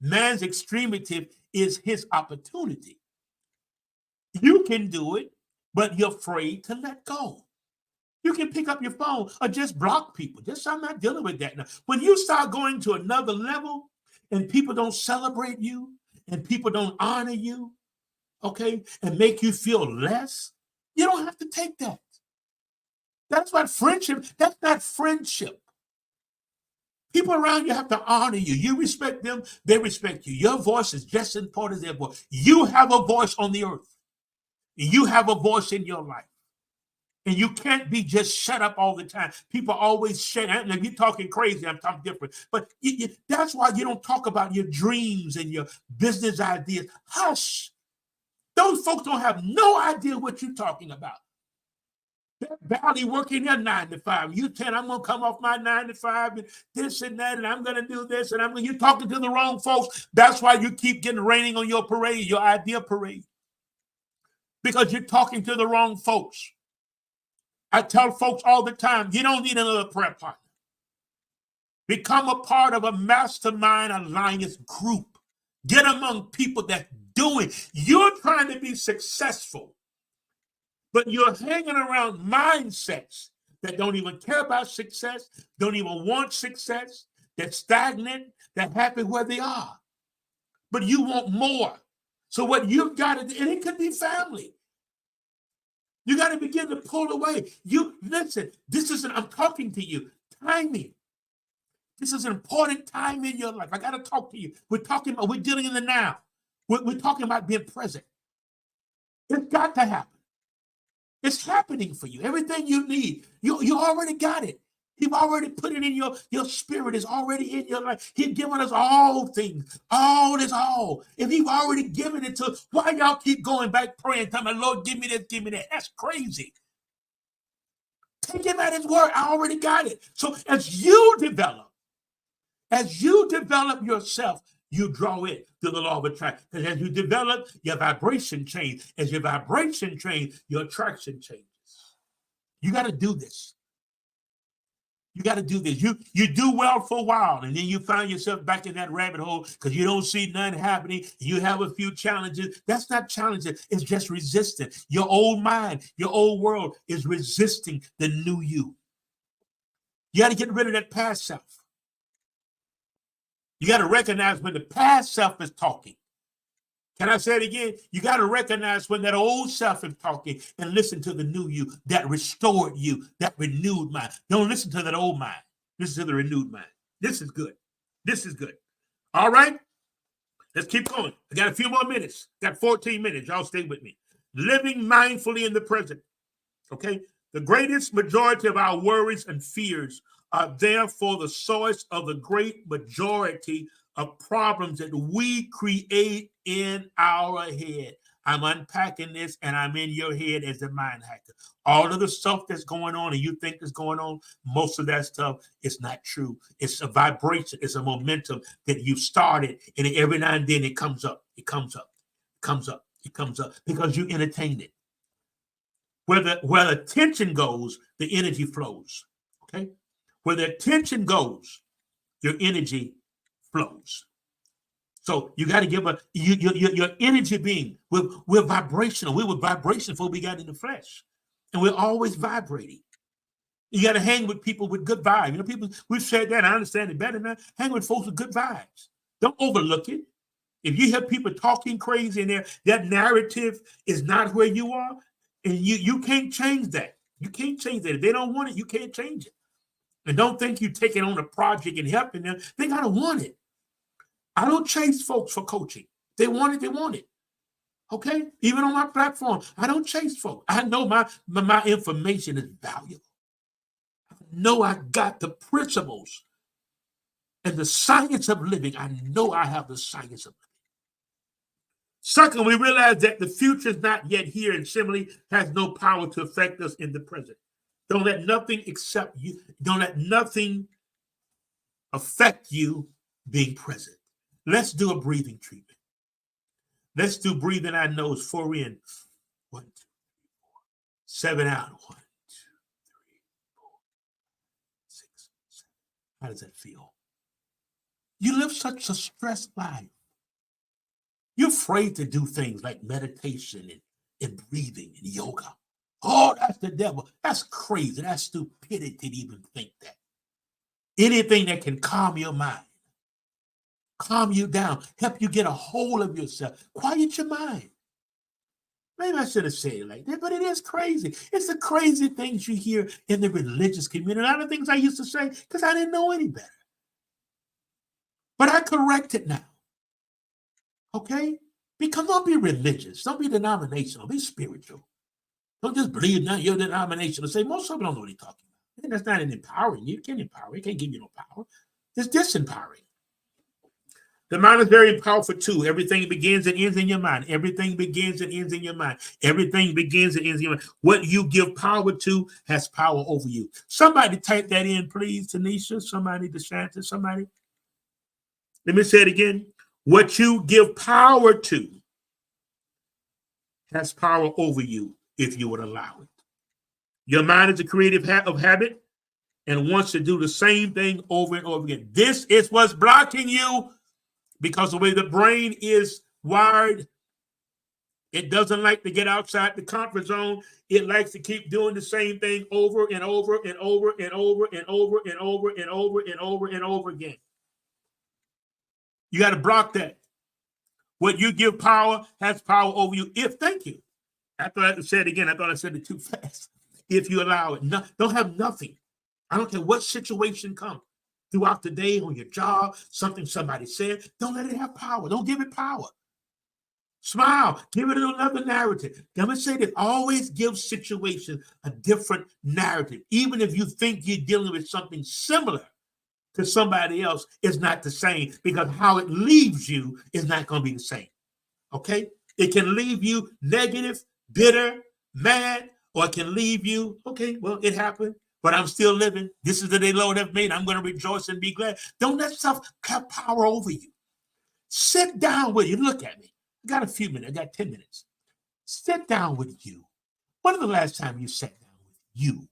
Man's extremity is his opportunity. You can do it, but you're afraid to let go. You can pick up your phone or just block people. I'm not dealing with that now. When you start going to another level and people don't celebrate you and people don't honor you, okay, and make you feel less, you don't have to take that. That's what friendship, that's not friendship. People around you have to honor you. You respect them, they respect you. Your voice is just as important as their voice. You have a voice on the earth. You have a voice in your life. And you can't be just shut up all the time. People always shut up. If you're talking crazy, I'm talking different. But that's why you don't talk about your dreams and your business ideas. Hush. Those folks don't have no idea what you're talking about. They're barely working their 9 to 5. You tell I'm going to come off my 9 to 5 and this and that, and I'm going to do this, and you're talking to the wrong folks. That's why you keep getting raining on your parade, your idea parade. Because you're talking to the wrong folks. I tell folks all the time, you don't need another prayer partner. Become a part of a mastermind alliance group. Get among people that doing. You're trying to be successful, but you're hanging around mindsets that don't even care about success, don't even want success, that's stagnant, that happy where they are. But you want more. So what you've got to do, and it could be family. You got to begin to pull away. You listen, I'm talking to you. Timing. This is an important time in your life. I got to talk to you. We're dealing in the now. We're talking about being present. It's got to happen. It's happening for you. Everything you need, you already got it. You've already put it in your spirit. Is already in your life. He's given us all things. All is all. If he's already given it to us, why y'all keep going back praying, telling the Lord, give me this, give me that? That's crazy. Take him at his word. I already got it. So as you develop yourself, you draw it to the law of attraction. Because as you develop, your vibration changes. As your vibration changes, your attraction changes. You got to do this. You got to do this. You do well for a while, and then you find yourself back in that rabbit hole because you don't see nothing happening. You have a few challenges. That's not challenges. It's just resistance. Your old mind, your old world is resisting the new you. You got to get rid of that past self. You got to recognize when the past self is talking. Can I say it again? You got to recognize when that old self is talking and listen to the new you that restored you, that renewed mind. Don't listen to that old mind. Listen to the renewed mind. This is good. This is good. All right? Let's keep going. I got a few more minutes. Got 14 minutes. Y'all stay with me. Living mindfully in the present. Okay? The greatest majority of our worries and fears are therefore the source of the great majority of problems that we create in our head. I'm unpacking this and I'm in your head as a mind hacker. All of the stuff that's going on and you think is going on, most of that stuff is not true. It's a vibration. It's a momentum that you started, and every now and then it comes up. It comes up. It comes up. It comes up because you entertain it. Where the attention goes, the energy flows. Okay? Where the attention goes, your energy flows. So you got to give your energy being. We're vibrational. We were vibration before we got in the flesh, and we're always vibrating. You got to hang with people with good vibes. You know, people, we've said that. I understand it better now. Hang with folks with good vibes. Don't overlook it. If you hear people talking crazy and that narrative is not where you are, and you can't change that. You can't change that. If they don't want it, you can't change it. And don't think you're taking on a project and helping them. They got to want it. I don't chase folks for coaching. They want it, they want it. Okay? Even on my platform, I don't chase folks. I know my information is valuable. I know I got the principles and the science of living. I know I have the science of living. Second, we realize that the future is not yet here and similarly has no power to affect us in the present. Don't let nothing except you. Don't let nothing affect you being present. Let's do a breathing treatment. Let's do breathing our nose. 4 in. 1, 2, 3, 4. 7 out. 1, 2, 3, 4, 6, 7. How does that feel? You live such a stressed life. You're afraid to do things like meditation and breathing and yoga. Oh, that's the devil. That's crazy. That's stupidity to even think that. Anything that can calm your mind, calm you down, help you get a hold of yourself, quiet your mind. Maybe I should have said it like that, but it is crazy. It's the crazy things you hear in the religious community. A lot of things I used to say because I didn't know any better. But I correct it now. Okay? Because don't be religious. Don't be denominational. Be spiritual. Don't just believe in your denomination and say, most of them don't know what he's talking about. And that's not an empowering. You can't empower. It can't give you no power. It's disempowering. The mind is very powerful too. Everything begins and ends in your mind. Everything begins and ends in your mind. Everything begins and ends in your mind. What you give power to has power over you. Somebody type that in, please, Tanisha. Somebody, DeShanta, somebody. Let me say it again. What you give power to has power over you if you would allow it. Your mind is a creative of habit and wants to do the same thing over and over again. This is what's blocking you. Because the way the brain is wired, it doesn't like to get outside the comfort zone. It likes to keep doing the same thing over and over and over and over and over and over and over and over and over again. You got to block that. What you give power has power over you. Thank you. I thought I said it again. I thought I said it too fast. If you allow it, don't have nothing. I don't care what situation comes. Throughout the day, on your job, something somebody said, don't let it have power. Don't give it power. Smile. Give it another narrative. Let me say that always give situations a different narrative. Even if you think you're dealing with something similar to somebody else, it's not the same, because how it leaves you is not going to be the same. Okay? It can leave you negative, bitter, mad, or it can leave you, okay, well, it happened, but I'm still living. This is the day the Lord has made. I'm going to rejoice and be glad. Don't let stuff have power over you. Sit down with you. Look at me. I got a few minutes. I got 10 minutes. Sit down with you. When was the last time you sat down with you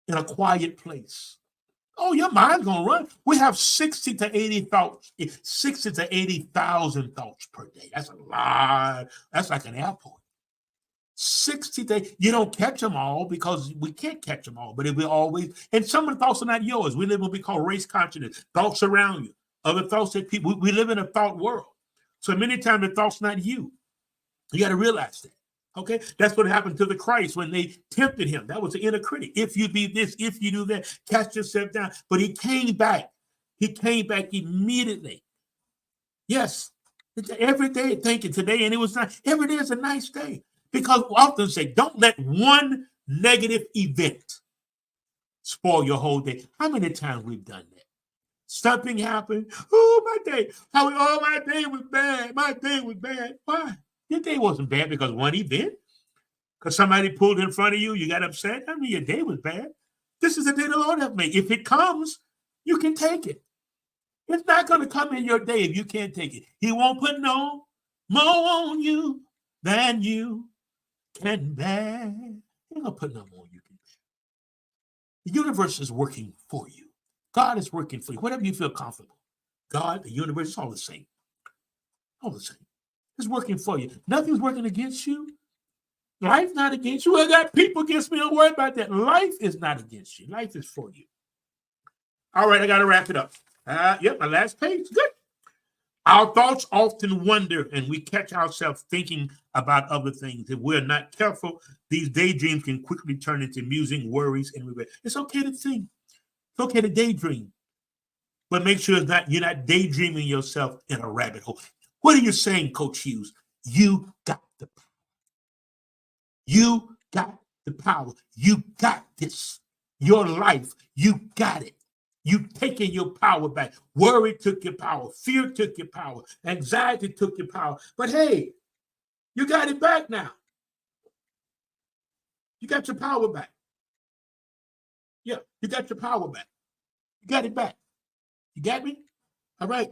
in a quiet place? Oh, your mind's going to run. We have 60 to 80 thoughts, 60 to 80,000 thoughts per day. That's a lot. That's like an airport. 60 days. You don't catch them all because we can't catch them all, but it will always, and some of the thoughts are not yours. We live in what we call race consciousness, thoughts around you, other thoughts that people, we live in a thought world. So many times the thought's not you. You got to realize that. Okay, that's what happened to the Christ when they tempted him. That was the inner critic. If you be this, if you do that, cast yourself down. But he came back. He came back immediately. Yes, every day thinking today, and it was not every day is a nice day. Because we often say, don't let one negative event spoil your whole day. How many times we've done that? Something happened. Oh, my day. My day was bad. My day was bad. Why? Your day wasn't bad because one event. Because somebody pulled in front of you, you got upset. I mean, your day was bad. This is the day the Lord has made. If it comes, you can take it. It's not going to come in your day if you can't take it. He won't put no more on you than you can bear. He's going to put no more you can bear. The universe is working for you. God is working for you. Whatever you feel comfortable. God, the universe, it's all the same. All the same. It's working for you. Nothing's working against you. Life's not against you. I got people against me. Don't worry about that. Life is not against you. Life is for you. All right, I got to wrap it up. Yep, my last page. Good. Our thoughts often wander, and we catch ourselves thinking about other things. If we're not careful, these daydreams can quickly turn into musing, worries, and regret. It's okay to think. It's okay to daydream. But make sure you're not daydreaming yourself in a rabbit hole. What are you saying, Coach Hughes? You got the power. You got the power. You got this. Your life, you got it. You've taken your power back. Worry took your power. Fear took your power. Anxiety took your power. But hey, you got it back now. You got your power back. Yeah, you got your power back. You got it back. You got me? All right.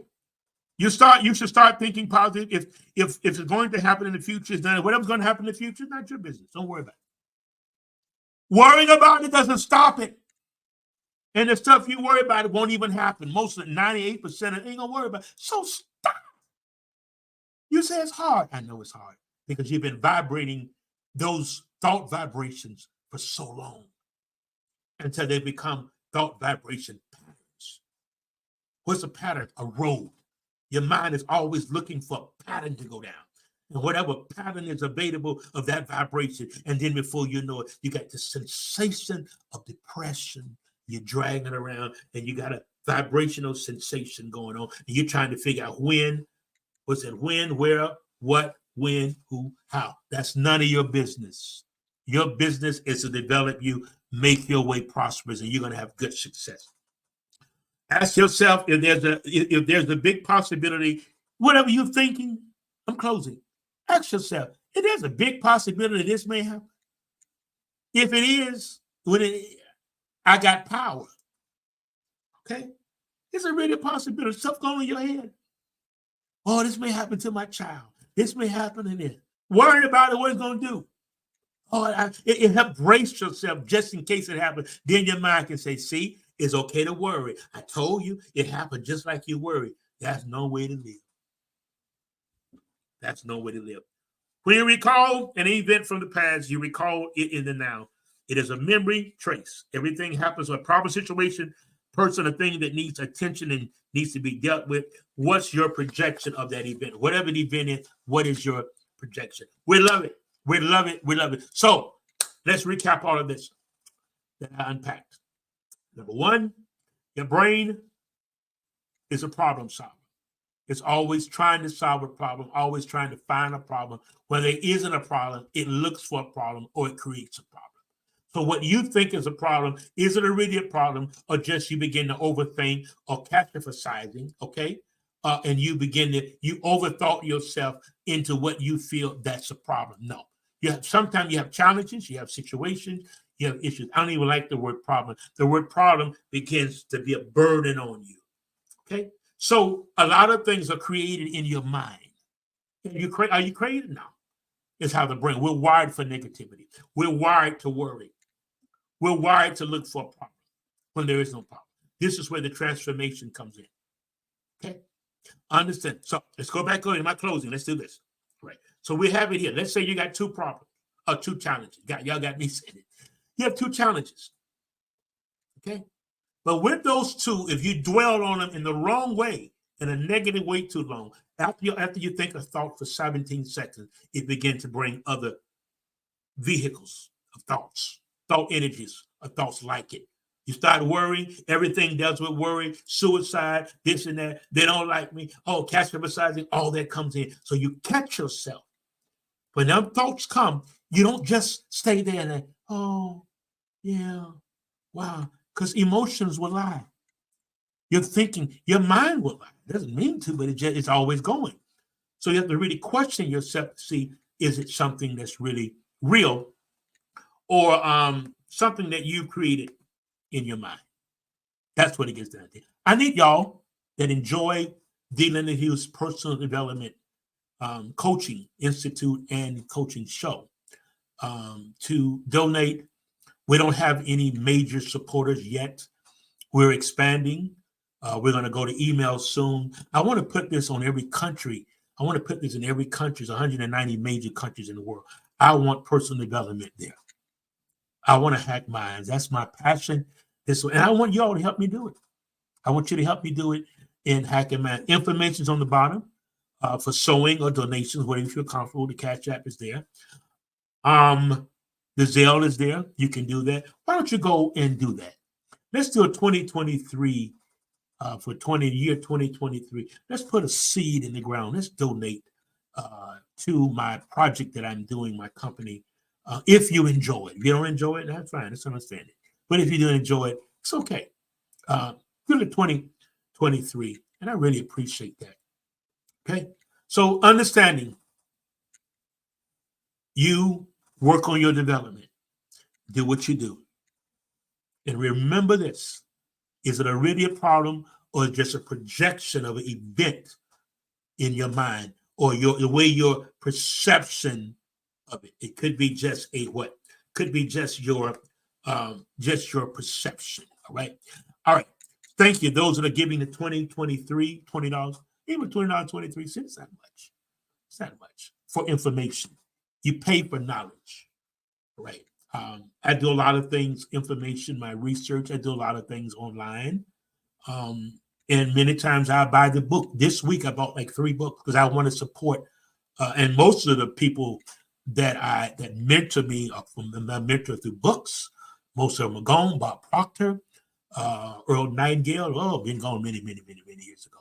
You should start thinking positive. If it's going to happen in the future, it's not. Whatever's going to happen in the future, it's not your business. Don't worry about it. Worrying about it doesn't stop it. And the stuff you worry about, it won't even happen. Most of it, 98% of it ain't gonna worry about it. So stop. You say it's hard. I know it's hard because you've been vibrating those thought vibrations for so long until they become thought vibration patterns. What's a pattern? A road. Your mind is always looking for a pattern to go down. And whatever pattern is available of that vibration, and then before you know it, you got the sensation of depression. You're dragging it around, and you got a vibrational sensation going on, and you're trying to figure out when, where, what, when, who, how. That's none of your business. Your business is to develop you, make your way prosperous, and you're going to have good success. Ask yourself if there's a big possibility, whatever you're thinking. I'm closing. Ask yourself if there's a big possibility this may happen. If it is, I got power. Okay? It's a really possibility. Stuff going on in your head. Oh, this may happen to my child. This may happen in it. Worry about it, what it's going to do. Oh, it helps brace yourself just in case it happens. Then your mind can say, see, it's okay to worry. I told you it happened just like you worried. That's no way to live. That's no way to live. When you recall an event from the past, you recall it in the now. It is a memory trace. Everything happens, a problem, situation, person, a thing that needs attention and needs to be dealt with. What's your projection of that event? Whatever the event is, what is your projection? We love it. We love it. We love it. So let's recap all of this that I unpacked. Number one, your brain is a problem solver. It's always trying to solve a problem, always trying to find a problem. When there isn't a problem, it looks for a problem or it creates a problem. So what you think is a problem, is it really a problem, or just you begin to overthink or catastrophizing, okay? And you overthought yourself into what you feel that's a problem. No. Sometimes you have challenges, you have situations, you have issues. I don't even like the word problem. The word problem begins to be a burden on you, okay? So a lot of things are created in your mind. Are you created now? It's how the brain, we're wired for negativity. We're wired to worry. We're wired to look for a problem when there is no problem. This is where the transformation comes in. Okay? Understand? So let's go back on in my closing. Let's do this. Right. So we have it here. Let's say you got two problems or two challenges. Y'all got me saying it. You have two challenges. Okay? But with those two, if you dwell on them in the wrong way, in a negative way too long, after you think a thought for 17 seconds, it begins to bring other vehicles of thoughts, thought energies of thoughts like it. You start worrying, everything deals with worry, suicide, this and that. They don't like me. Oh, catastrophizing, all that comes in. So you catch yourself. When them thoughts come, you don't just stay there and oh, yeah, wow. Because emotions will lie. You're thinking, your mind will lie. It doesn't mean to, but it's always going. So you have to really question yourself to see, is it something that's really real or something that you created in your mind? That's what it gets down to. I need y'all that enjoy D. Leonard Hughes Personal Development Coaching Institute and Coaching Show to donate. We don't have any major supporters yet. We're expanding. We're going to go to email soon. I want to put this on every country. I want to put this in every country. There's 190 major countries in the world. I want personal development there. I want to hack minds. That's my passion. And I want y'all to help me do it. I want you to help me do it in hacking minds. Information's on the bottom for sewing or donations, whatever you feel comfortable. The Cash App is there. The Zelle is there. You can do that. Why don't you go and do that? Let's do a 2023 for year 2023. Let's put a seed in the ground. Let's donate to my project that I'm doing, my company. If you enjoy it. If you don't enjoy it, that's fine. That's understanding. But if you do enjoy it, it's okay. Do the 2023. And I really appreciate that. Okay. So understanding, you work on your development. Do what you do. And remember this. Is it really a problem or just a projection of an event in your mind or the way your perception of it? It could be just a what? Could be just your perception. All right. All right. Thank you. Those that are giving the 2023, $20, even $20.23. It's not much. It's not much for information. You pay for knowledge. Right. I do a lot of things, information, my research. I do a lot of things online. And many times I buy the book. This week I bought like 3 books because I want to support. And most of the people that mentor me are from my mentor through books. Most of them are gone. Bob Proctor, Earl Nightingale, been gone many years ago.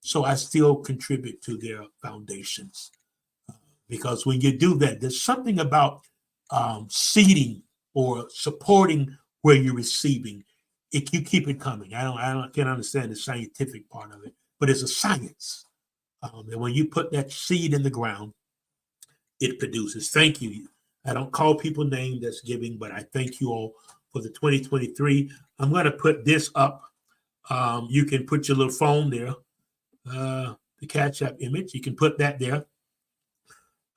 So I still contribute to their foundations because when you do that, there's something about seeding or supporting where you're receiving. You keep it coming. I can't understand the scientific part of it, but it's a science. And when you put that seed in the ground, it produces. Thank you. I don't call people names that's giving, but I thank you all for the 2023. I'm going to put this up. You can put your little phone there, the Cash App image. You can put that there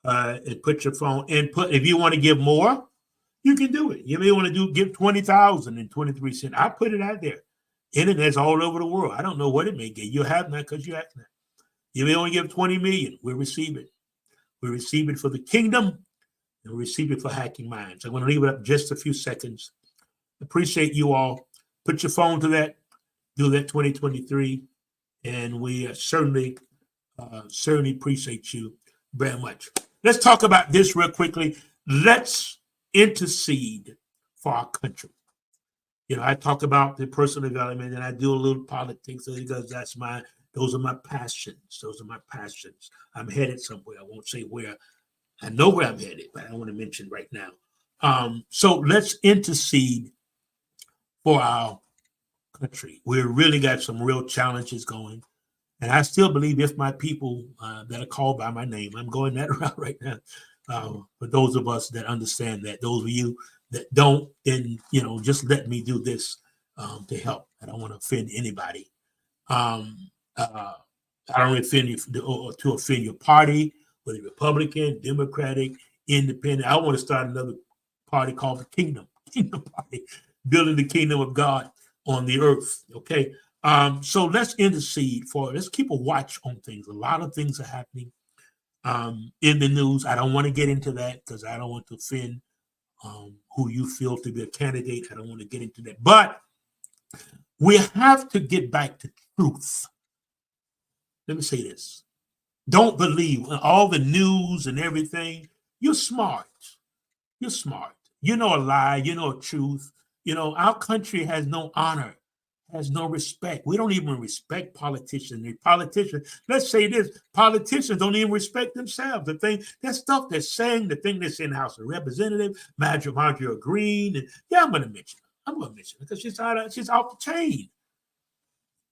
and put your phone and if you want to give more, you can do it. You may want to give 20,000 and 23 cents. I put it out there. Internet's all over the world. I don't know what it may get. You have that because you ask that. You may only give 20 million. We'll receive it. We receive it for the kingdom and we receive it for hacking minds. I'm going to leave it up just a few seconds. Appreciate you all. Put your phone to that. Do that 2023. And we certainly appreciate you very much. Let's talk about this real quickly. Let's intercede for our country. You know, I talk about the personal development and I do a little politics because that's Those are my passions. Those are my passions. I'm headed somewhere. I won't say where. I know where I'm headed, but I don't want to mention right now. So let's intercede for our country. We really got some real challenges going. And I still believe if my people that are called by my name, I'm going that route right now. For those of us that understand that, those of you that don't, then, just let me do this to help. I don't want to offend anybody. I don't offend you to offend your party, whether Republican, Democratic, Independent. I want to start another party called the Kingdom Party, building the kingdom of God on the earth. Okay. So let's intercede for, let's keep a watch on things. A lot of things are happening in the news. I don't want to get into that because I don't want to offend who you feel to be a candidate. I don't want to get into that. But we have to get back to truth. Let me say this. Don't believe all the news and everything. You're smart. You're smart. You know a lie. You know a truth. Our country has no honor, has no respect. We don't even respect politicians. Let's say this, politicians don't even respect themselves. That stuff they're saying, the thing that's in the House of Representatives, Marjorie Green, and I'm going to mention her. Because she's off the chain.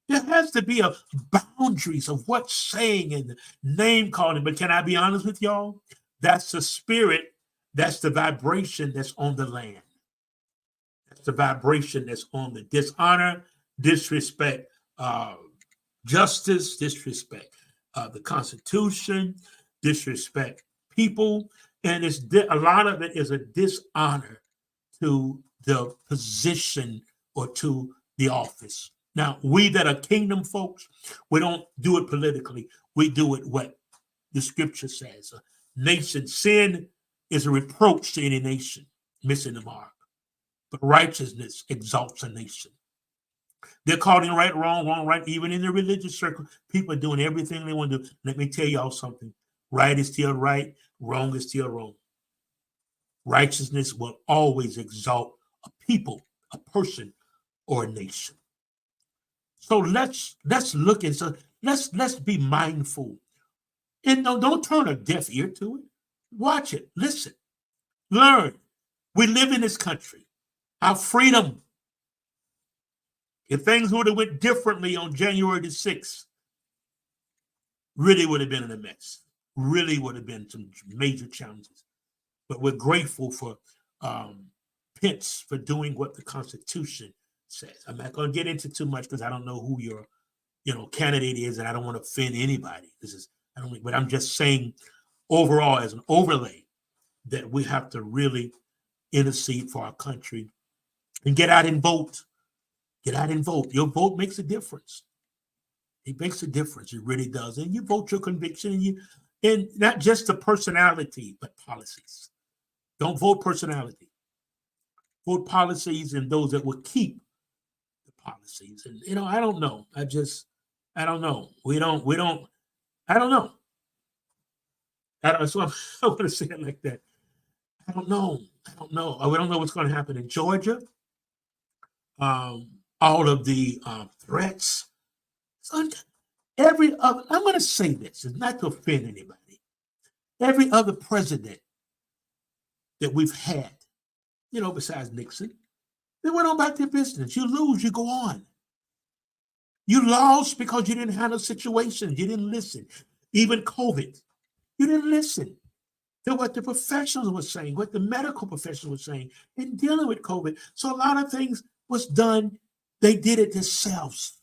There has to be a boundaries of what's saying and name calling. But can I be honest with y'all? That's the spirit. That's the vibration that's on the land. That's the vibration that's on the dishonor, disrespect, justice, disrespect, the Constitution, disrespect people. And a lot of it is a dishonor to the position or to the office. Now, we that are kingdom folks, we don't do it politically. We do it what the scripture says. Nation sin is a reproach to any nation, missing the mark. But righteousness exalts a nation. They're calling right, wrong, right. Even in the religious circle, people are doing everything they want to do. Let me tell y'all something. Right is still right. Wrong is still wrong. Righteousness will always exalt a people, a person, or a nation. So let's look and so let's be mindful. And don't turn a deaf ear to it. Watch it, listen, learn. We live in this country. Our freedom. If things would have went differently on January the 6th, really would have been in a mess. Really would have been some major challenges. But we're grateful for Pence for doing what the Constitution says. I'm not going to get into too much because I don't know who your candidate is, and I don't want to offend anybody. But I'm just saying overall as an overlay that we have to really intercede for our country and get out and vote. Get out and vote. Your vote makes a difference. It makes a difference. It really does. And you vote your conviction, and not just the personality, but policies. Don't vote personality. Vote policies and those that will keep the policies. And I don't know. I don't know. I don't know. So I want to say it like that. I don't know. We don't know what's going to happen in Georgia. All of the threats. So I'm going to say this, it's not to offend anybody. Every other president that we've had, besides Nixon, they went on about their business. You lose, you go on. You lost because you didn't handle situations. You didn't listen. Even COVID, you didn't listen to what the professionals were saying, what the medical professionals were saying in dealing with COVID. So a lot of things was done. They did it themselves.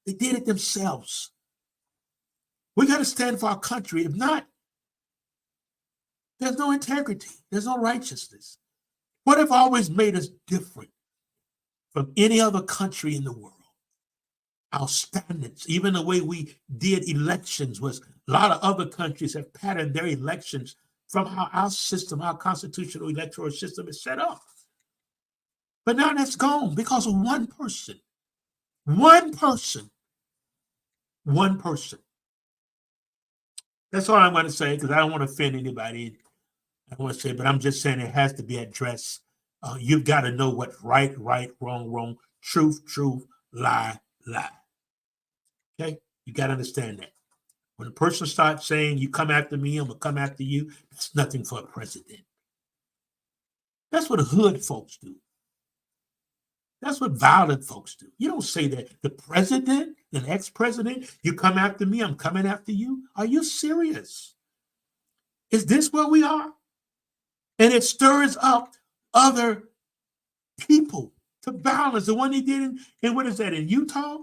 We got to stand for our country. If not, there's no integrity. There's no righteousness. What have always made us different from any other country in the world? Our standards, even the way we did elections, was a lot of other countries have patterned their elections from how our system, our constitutional electoral system is set up. But now that's gone because of one person. One person. That's all I'm going to say because I don't want to offend anybody. I don't want to say, but I'm just saying it has to be addressed. You've got to know what's right, wrong, truth, lie. Okay? You got to understand that. When a person starts saying, you come after me, I'm going to come after you, that's nothing for a president. That's what hood folks do. That's what violent folks do. You don't say that. The president, an ex-president, you come after me, I'm coming after you. Are you serious? Is this where we are? And it stirs up other people to violence. The one he did in what is that, in Utah?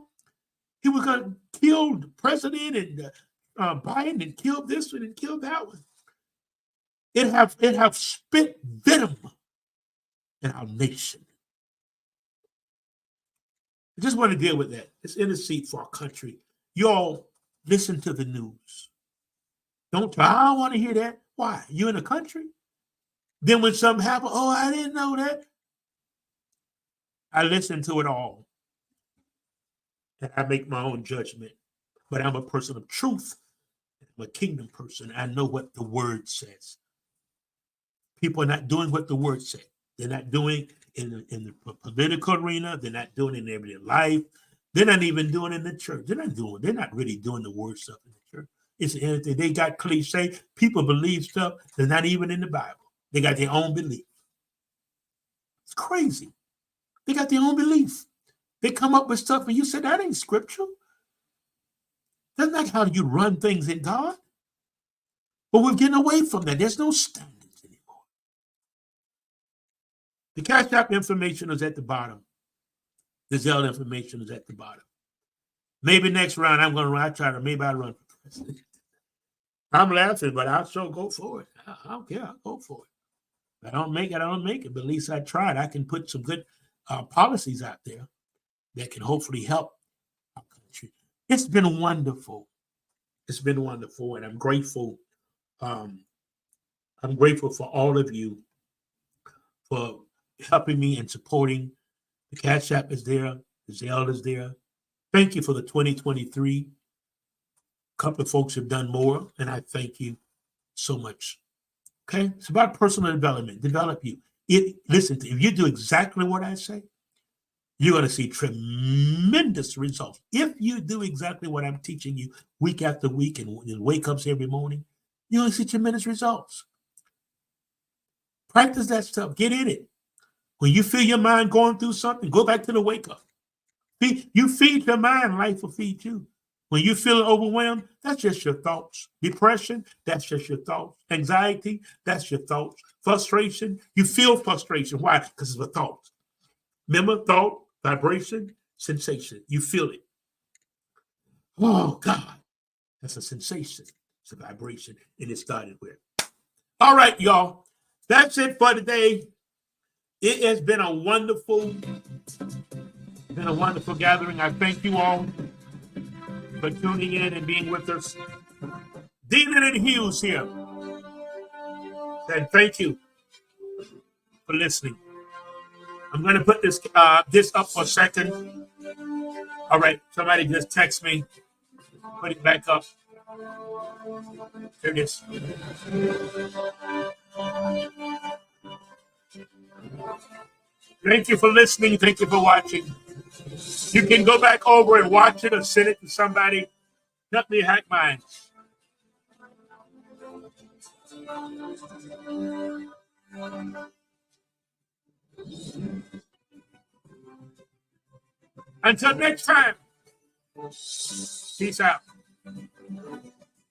He was going to kill the president and Biden and kill this one and kill that one. It have spit venom in our nation. I just want to deal with that. Let's intercede for our country. Y'all listen to the news. I don't want to hear that. Why? You in the country? Then when something happened, oh, I didn't know that. I listen to it all. And I make my own judgment. But I'm a person of truth. I'm a kingdom person. I know what the word says. People are not doing what the word said. They're not doing in the political arena. They're not doing it in everyday life. They're not even doing it in the church. They're not really doing the word stuff in the church. It's anything. They got cliche. People believe stuff that's not even in the Bible. They got their own belief. It's crazy. They got their own belief. They come up with stuff and you say, that ain't scriptural. That's not how you run things in God. But we're getting away from that. There's no standards anymore. The Cash App information is at the bottom. The Zelle information is at the bottom. Maybe next round I'm going to run. Maybe I'll run for president. I'm laughing, but I'll sure go for it. I don't care. I'll go for it. If I don't make it, I don't make it. But at least I tried. I can put some good policies out there that can hopefully help our country. It's been wonderful. It's been wonderful, and I'm grateful. I'm grateful for all of you for helping me and supporting. The Cash App is there. The Zelle is there. Thank you for the 2023. A couple of folks have done more, and I thank you so much. Okay? It's about personal development. Develop you. Listen, if you do exactly what I say, you're going to see tremendous results. If you do exactly what I'm teaching you week after week and wake ups every morning, you're going to see tremendous results. Practice that stuff. Get in it. When you feel your mind going through something, go back to the wake up. You feed your mind, life will feed you. When you feel overwhelmed, that's just your thoughts. Depression, that's just your thoughts. Anxiety, that's your thoughts. Frustration, you feel frustration. Why? Because it's a thought. Remember, thought, vibration, sensation. You feel it. Oh, God. That's a sensation. It's a vibration. And it started with. All right, y'all. That's it for today. It has been a wonderful gathering. I thank you all for tuning in and being with us. D. Hughes here. And thank you for listening. I'm going to put this up for a second. All right. Somebody just text me. Put it back up. There it is. Thank you for listening. Thank you for watching. You can go back over and watch it or send it to somebody. Help me hack mine. Until next time, peace out.